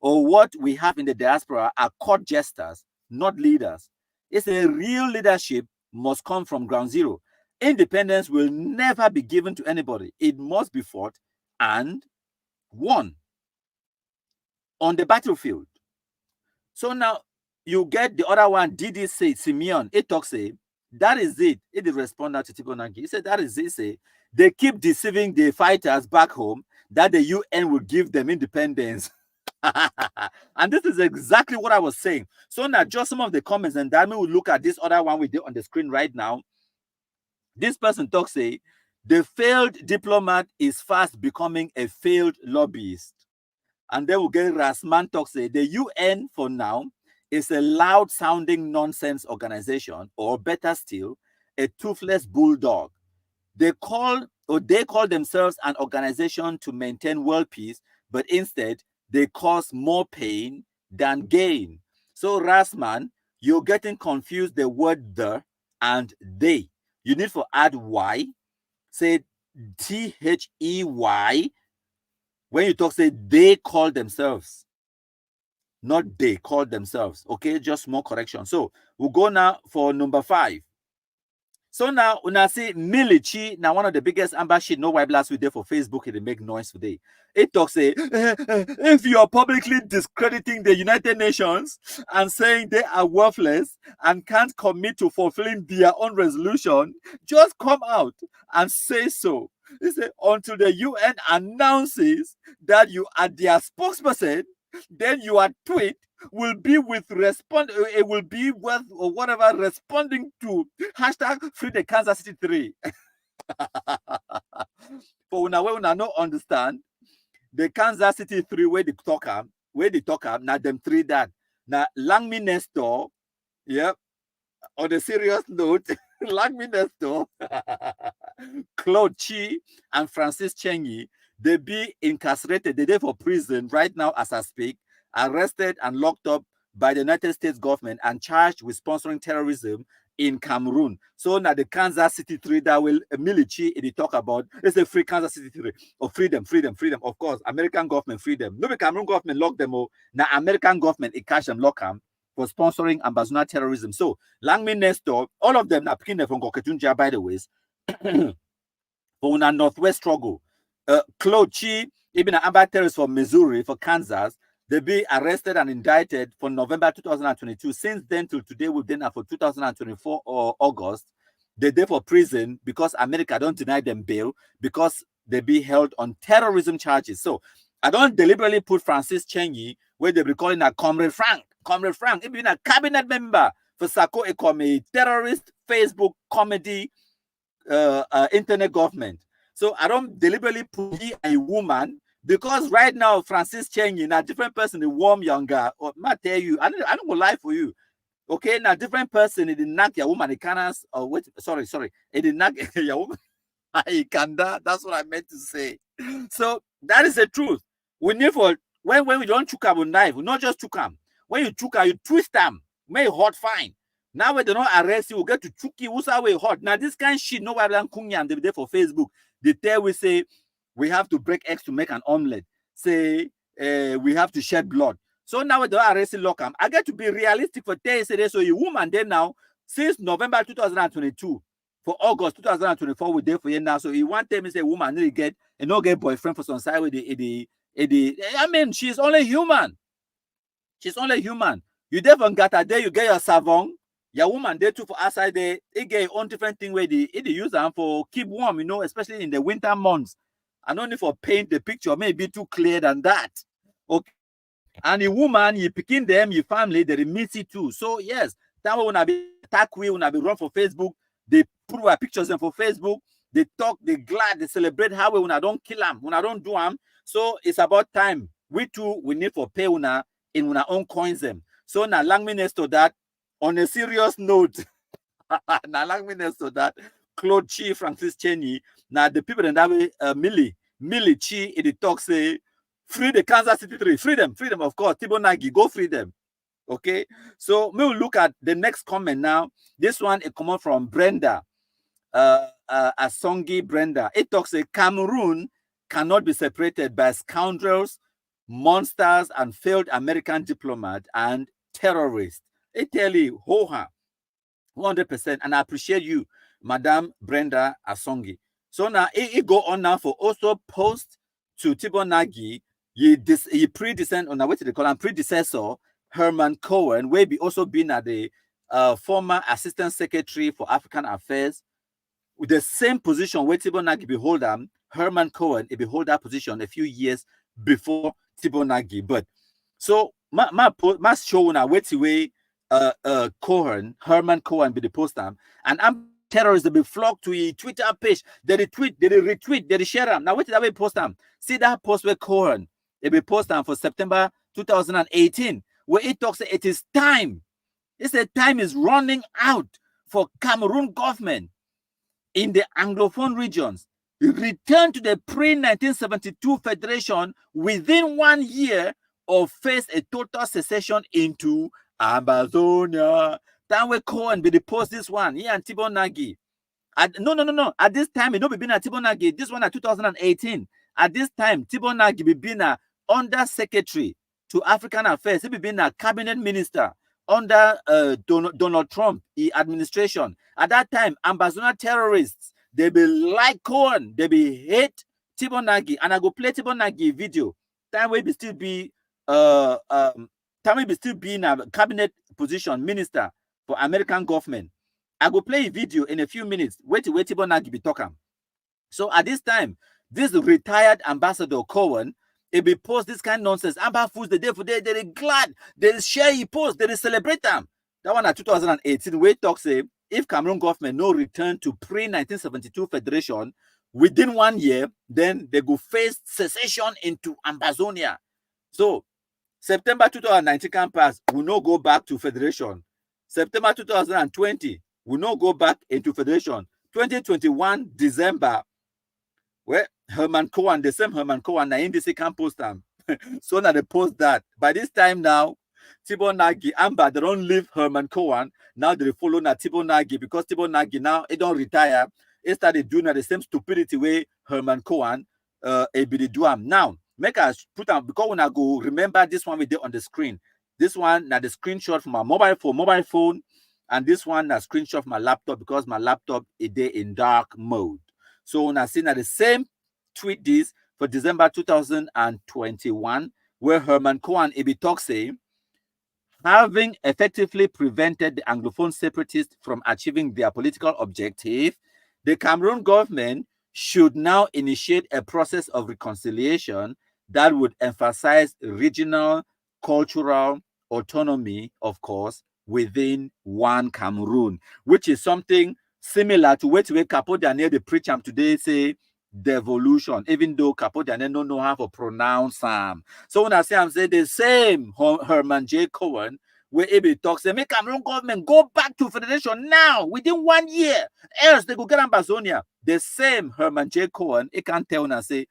or what we have in the diaspora are court jesters, not leaders. It's a real leadership must come from ground zero. Independence will never be given to anybody. It must be fought and won on the battlefield. So now you get the other one, Didi say, Simeon, it talks say, that is it. It is responded to Tibonagi. He said, that is it. Say, they keep deceiving the fighters back home that the UN will give them independence. And this is exactly what I was saying. So now just some of the comments, and then we will look at this other one we did on the screen right now. This person talks say, the failed diplomat is fast becoming a failed lobbyist. And then we'll get Rasman talks say, the UN for now is a loud sounding nonsense organization, or better still, a toothless bulldog. They call themselves an organization to maintain world peace, but instead they cause more pain than gain. So Rasman, you're getting confused the word the and they. You need to add Y, say THEY. When you talk, say they call themselves, not they call themselves. Okay, just more correction. So we'll go now for number 5. So now, when I say Milichi, now one of the biggest amber shit, no white blast with there for Facebook, it make noise today. It talks say, if you are publicly discrediting the United Nations and saying they are worthless and can't commit to fulfilling their own resolution, just come out and say so. It said, until the UN announces that you are their spokesperson, then your tweet will be with it will be worth or whatever responding to hashtag free the Kansas City 3. But when I don't understand the Kansas City 3 where they talk now them 3 that now Langmi Nestor, yeah. On a serious note, Langmi Nestor, Claude Chi, and Francis Chengi, they be incarcerated. They're there for prison right now as I speak, arrested and locked up by the United States government and charged with sponsoring terrorism in Cameroon. So now the Kansas City 3 that will Milichi they talk about, it's a free Kansas City 3 or freedom. Of course, American government freedom. No, the Cameroon government lock them all. Now American government it catch them lock them for sponsoring Ambazona terrorism. So Langmi Nestor, all of them now picking from Koketunja, by the way, for a Northwest struggle. Claude Chi, even an amber terrorist from Missouri, for Kansas, they be arrested and indicted for November 2022. Since then till today, we've done for 2024 or August. They're there for prison because America don't deny them bail because they be held on terrorism charges. So I don't deliberately put Francis Chengi where they be calling a Comrade Frank. Comrade Frank, even a cabinet member for Sako Ekome, terrorist Facebook comedy internet government. So I don't deliberately put he a woman because right now Francis Chengi, a different person, the warm younger. Or I tell you, I don't go lie for you. Okay, now different person, it did knock your woman, it can't. Oh wait, sorry, it did knock your woman. That's what I meant to say. So that is the truth. We need for when we don't chook up with knife, we not just chook them. When you chook you twist them, make hot fine. Now when they don't arrest you, we get to chook you, who's away hot. Now this kind of shit, no one than Kunya and they there for Facebook. They tell we say we have to break eggs to make an omelette. Say we have to shed blood. So now when they don't arrest you, lock them. I get to be realistic for 10 days. So you woman there now, since November 2022, for August 2024, we're there for you now. So you want them to say woman really get and not get boyfriend for some side with the I mean, she's only human. She's only human. You there from Gata there, you get your savon. Your woman there too for outside there. They get your own different thing where they use them for keep warm, you know, especially in the winter months. And only for paint the picture, maybe too clear than that. Okay. And the woman, you picking them, your family, they miss it too. So yes, that when I be attack we when I be run for Facebook, they put our pictures in for Facebook, they talk, they glad, they celebrate how when I don't kill them, when I don't do them. So it's about time. We too, we need for pay una in our own coins them. So now lang me next to that, on a serious note, now lang me next to that, Claude Chi, Francis Cheney, now the people in that way, Millie Chi, in the talk say, free the Kansas City 3, freedom, of course, Tibo Nagi, go free them. Okay, so we will look at the next comment now. This one is coming from Brenda, Asongi Brenda. It talks a Cameroon cannot be separated by scoundrels, monsters, and failed American diplomat and terrorists. It tell you, hoha, 100%. And I appreciate you, Madam Brenda Asongi. So now it go on now for also post to Tibo Nagi, ye predecessor, on what they call him, predecessor Herman Cohen, where be also been at the former Assistant Secretary for African Affairs, with the same position where Tibo Nagi behold him. Herman Cohen, he behold that position a few years before Tibo Nagi. But so my show now wait away Cohen, Herman Cohen be the poster, and I'm terrorists they be flocked to a Twitter page. They retweet, they retweet, they share them. Now wait that way post them. See that post where Cohen they be post them for September 2018, where it talks it is time. It said time is running out for Cameroon government in the Anglophone regions. Return to the pre-1972 federation within 1 year or face a total secession into Amazonia. That way Cohen be the post this one. He and Tibo Nagi. No. At this time, it don't be at Tibo Nagi. This one at 2018. At this time, Tibo Nagi be been a under secretary to African Affairs. He be been a cabinet minister under Donald Trump administration. At that time, Amazonia terrorists, they be like Cohen, they be hate Tibo Nagi, and I go play Tibo Nagi video. Time will be still be in a cabinet position, minister for American government. I go play a video in a few minutes. Wait Tibo Nagi be talking. So at this time, this retired ambassador Cohen, he be post this kind of nonsense. Amber Fools the day for day, they're glad, they share he post, they celebrate them. That one at 2018, where talk say if Cameroon government no return to pre-1972 federation within 1 year, then they go face secession into Amazonia. So September 2019 can pass, we no go back to federation. September 2020, we no go back into federation. 2021 December, where Herman Cohen, the same Herman Cohen, na NDC can post them. So now they post that. By this time now, Tibo Nagi, Amber, they don't leave Herman Cohen. Now they follow na Tibo Nagi because Tibo Nagi now he don't retire. He started doing the same stupidity way Herman Cohen be doing. Now make us put on because when I go remember this one we did on the screen. This one now the screenshot from my mobile phone, and this one a screenshot from my laptop because my laptop is there in dark mode. So when I see now the same tweet this for December 2021, where Herman Cohen be talk say, having effectively prevented the Anglophone separatists from achieving their political objective, the Cameroon government should now initiate a process of reconciliation that would emphasize regional cultural autonomy, of course, within one Cameroon, which is something similar to what Capo Daniel, the preacher today, say devolution, even though Capo Daniel don't know how to pronounce them. So when I say I'm saying the same Herman J. Cohen, where Ebe talks, say, make Cameroon government go back to federation now, within 1 year, else they go get Amazonia. The same Herman J. Cohen, he can tell and say,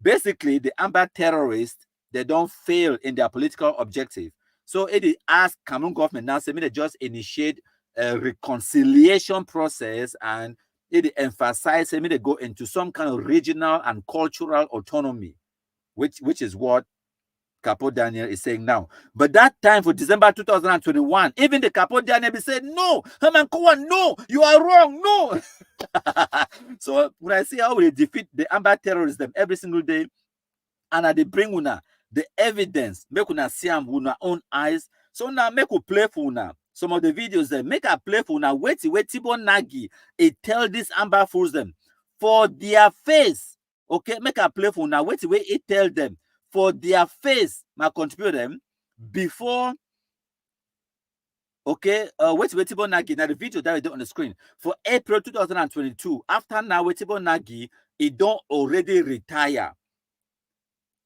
basically, the Amber terrorists, they don't fail in their political objective. So it asked Cameroon government now, say, they just initiate a reconciliation process, and it emphasize, they go into some kind of regional and cultural autonomy, which is what Capo Daniel is saying now. But that time for December 2021, even the Capo Daniel be saying, no, Herman Cohen, no, you are wrong, no. So when I see how they defeat the Amber terrorism every single day, and they bring una the evidence, make una see them with our own eyes. So now make we play for una some of the videos there. Make a play for una. Wait Tibo Nagi. It tell this Amber Fools them for their face. Okay, make a play for una. Wait it tell them for their face. My contribute them before. Okay, wait Tibo Nagi. Now the video that we do on the screen for April 2022. After now, Tibo Nagi, it don't already retire.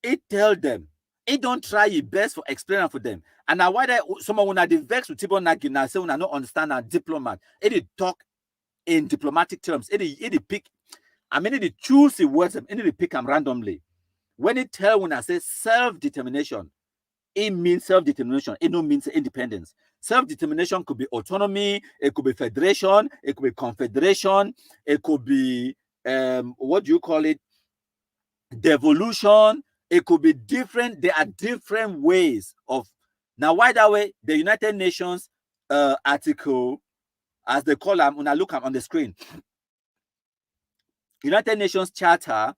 it tell them. It don't try your best for explaining for them. And now why someone when I vex with Tibon Nagi now say when I don't understand a diplomat, it talk in diplomatic terms. It pick. I mean it choose the words. It pick them randomly. When it tell when I say self-determination, it means self-determination. It don't mean independence. Self-determination could be autonomy. It could be federation. It could be confederation. It could be what do you call it? Devolution. It could be different. There are different ways of. Now, why that way? The United Nations article, as they call them, when I look on the screen, United Nations Charter,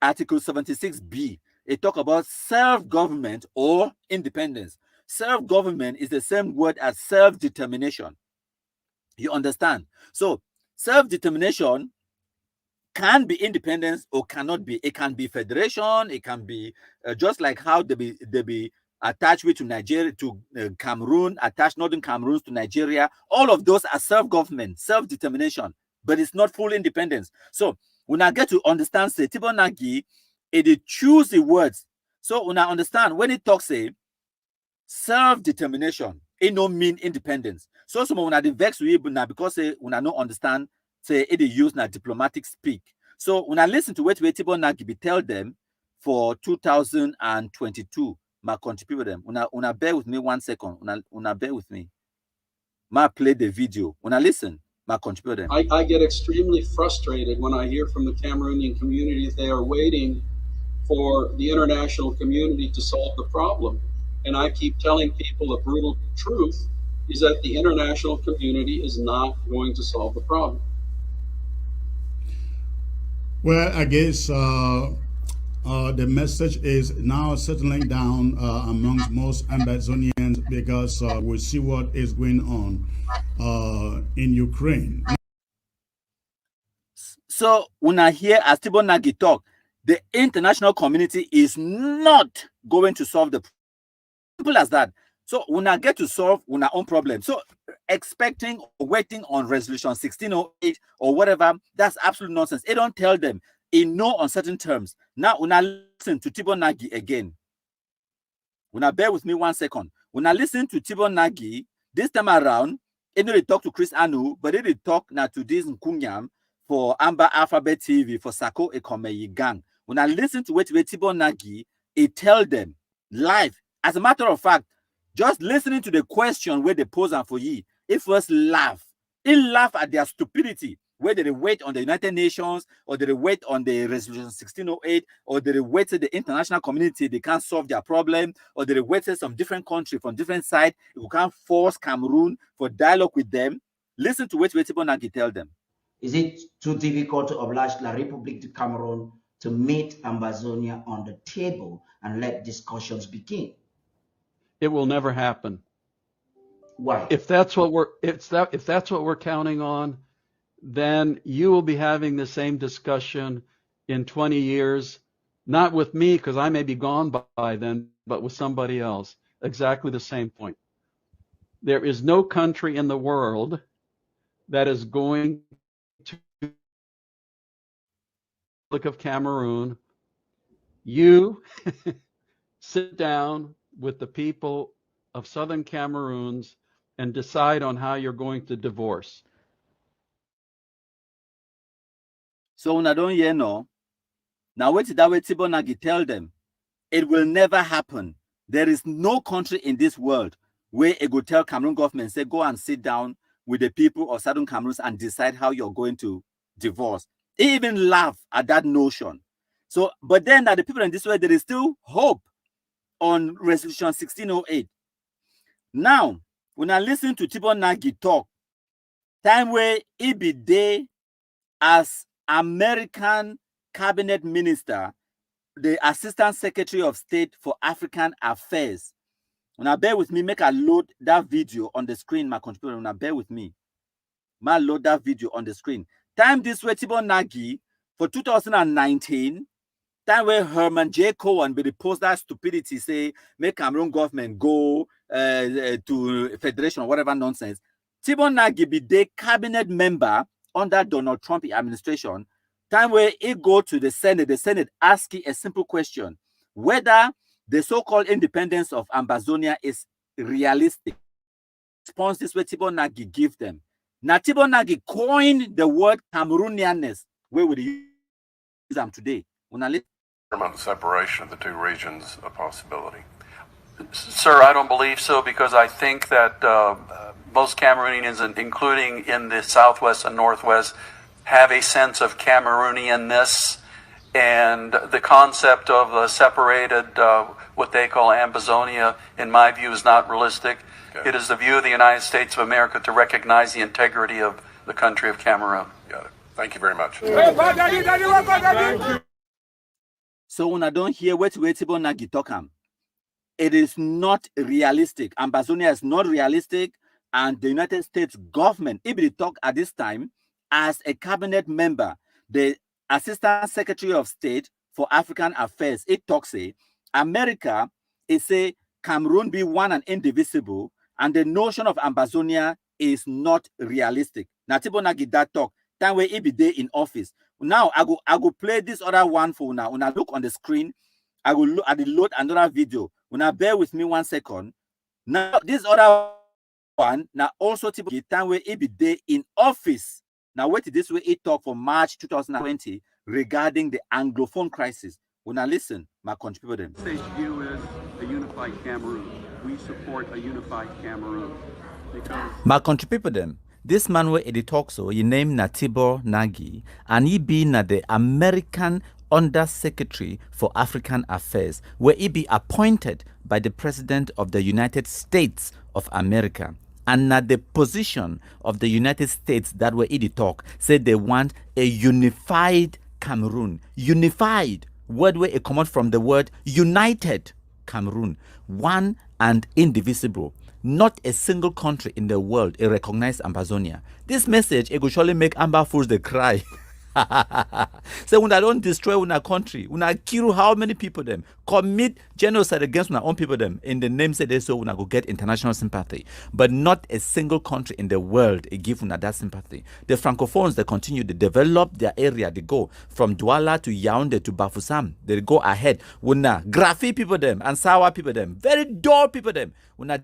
Article 76B, it talk about self-government or independence. Self-government is the same word as self-determination. You understand? So, self-determination can be independence or cannot be. It can be federation. It can be just like how they be attached to Nigeria, to Cameroon, attached Northern Cameroon to Nigeria. All of those are self-government, self-determination, but it's not full independence. So when I get to understand, say, Tibon Nagi, it choose the words. So when I understand, when it talks, say, self-determination, it don't mean independence. So when I vex with you now because say when I don't understand, say it is used in diplomatic speak. So when I listen to what Tibon Nagi tell them for 2022, my contribute them. Una bear with me 1 second. Una bear with me. Ma play the video. When I listen, my contribute them. I get extremely frustrated when I hear from the Cameroonian community that they are waiting for the international community to solve the problem. And I keep telling people the brutal truth is that the international community is not going to solve the problem. Well, I guess the message is now settling down amongst most Ambazonians because we see what is going on in Ukraine. So when I hear as Tibon Nagi talk, the international community is not going to solve the problem. Simple as that. So when I get to solve our own problem, so expecting or waiting on resolution 1608 or whatever, that's absolute nonsense. It don't tell them in no uncertain terms. Now when I listen to Tibon Nagi again, when I bear with me 1 second, when I listen to Tibon Nagi this time around, it didn't talk to Chris Anu, but it did talk now to this Nkunyam for Amber Alphabet TV for Sako Ekomeyi Gang. When I listen to what Tibon Nagi, it tell them live. As a matter of fact, just listening to the question where they pose and for ye, it first laugh. It laugh at their stupidity, whether they wait on the United Nations or they wait on the resolution 1608 or they wait to the international community, they can't solve their problem, or they wait to some different country from different side, you can't force Cameroon for dialogue with them. Listen to what Tibon Nagi tell them. Is it too difficult to oblige La République de Cameroon to meet Ambazonia on the table and let discussions begin? It will never happen. Why? If that's what we're counting on, then you will be having the same discussion in 20 years, not with me because I may be gone by then, but with somebody else. Exactly the same point. There is no country in the world that is going to Republic of Cameroon. You sit down with the people of Southern Cameroons and decide on how you're going to divorce. So when I don't hear no, now wait that way Tibon Nagi tell them, it will never happen. There is no country in this world where it will tell Cameroon government, say, go and sit down with the people of Southern Cameroon and decide how you're going to divorce. They even laugh at that notion. So, but then that the people in this way, there is still hope on resolution 1608. Now, when I listen to Tibon Nagi talk, time where he be there as American cabinet minister, the assistant secretary of state for African affairs. When I bear with me, make I load that video on the screen, my computer. When I bear with me, I load that video on the screen. Time this way, Tibon Nagi for 2019. Time where Herman J. Cohen be the post that stupidity, say make Cameroon government go to federation or whatever nonsense. Tibon Nagi be the cabinet member under Donald Trump administration. Time where he go to the Senate ask you a simple question. whether the so-called independence of Ambazonia is realistic. Response this way Tibo Nagi give them. Now Tibo Nagi coined the word Cameroonianness, where would you use them today? About the separation of the two regions a possibility? Sir, I don't believe so, because I think that most Cameroonians, including in the Southwest and Northwest, have a sense of Cameroonianness, and the concept of a separated, what they call Ambazonia, in my view, is not realistic. Okay. It is the view of the United States of America to recognize the integrity of the country of Cameroon. Got it. Thank you very much. So when I don't hear what Tibo Nagi talk, it is not realistic. Ambazonia is not realistic, and the United States government, if they talk at this time as a cabinet member, the Assistant Secretary of State for African Affairs, it talks America is a Cameroon be one and indivisible, and the notion of Ambazonia is not realistic. Now Tibo Nagi that talk time where it be there in office. Now I go play this other one for now. When I look on the screen, I will load another video. When I bear with me 1 second. Now this other one now also Tibo time where it be there in office. Now, wait this way, it talk for March 2020 regarding the Anglophone crisis. When I listen, my country people them. State's view is a unified Cameroon. We support a unified Cameroon. Because my country people them. This man where he talk so, he named Tibo Nagi, and he be na the American Undersecretary for African Affairs, where he be appointed by the President of the United States of America. And at the position of the United States that were in the talk, said they want a unified Cameroon. Unified, word where it comes from the word united Cameroon. One and indivisible. Not a single country in the world recognized Ambazonia. This message, it will surely make Amber Fools they cry. So when I don't destroy our country, when I kill how many people them, commit genocide against our own people them, in the name say they so when I go get international sympathy. But not a single country in the world give una that sympathy. The Francophones, they continue to develop their area. They go from Douala to Yaoundé to Bafoussam. They go ahead. When Graphi people them and Sawa people them, very dull people them. When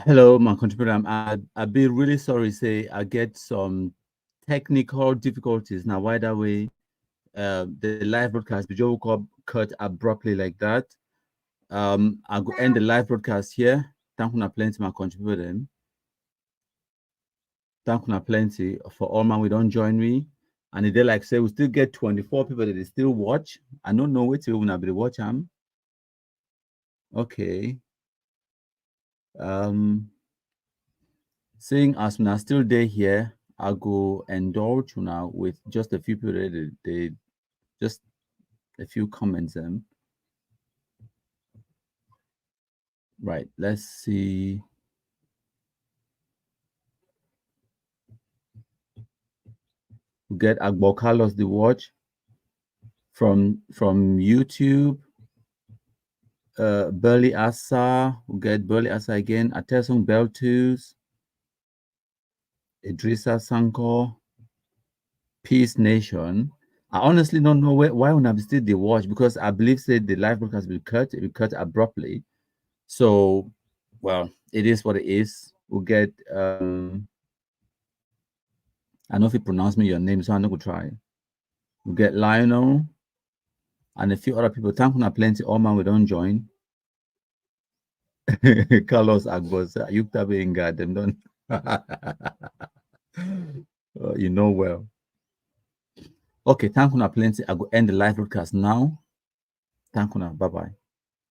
Hello, my contributor. I'd be really sorry. Say I get some technical difficulties now. Why that way? The live broadcast, Joe cut abruptly like that. I'll go end the live broadcast here. Thank you plenty, my contributor. Them. Thank you plenty for all man. We don't join me, and they like say we still get 24 people that they still watch. I don't know which will not be watch them. Okay. Seeing as we are still there here, I'll go indulge now with just a few people. They just a few comments. Right. Let's see. We get Agbo Carlos the watch from YouTube. Burley Asa, we get Burley Asa again. Atesung Beltus, Idrissa Sanko, Peace Nation. I honestly don't know why we have still the watch, because I believe said the live broadcast will cut. It will cut abruptly. So, well, it is what it is. We'll get. I know if you pronounce me your name, so I'm not gonna try. We'll get Lionel and a few other people. Thank you, plenty. All man, we don't join. Carlos Agbos, Yukta being God, them don't. You know well. Okay, thank you, plenty. I go end the live broadcast now. Thank you, bye bye.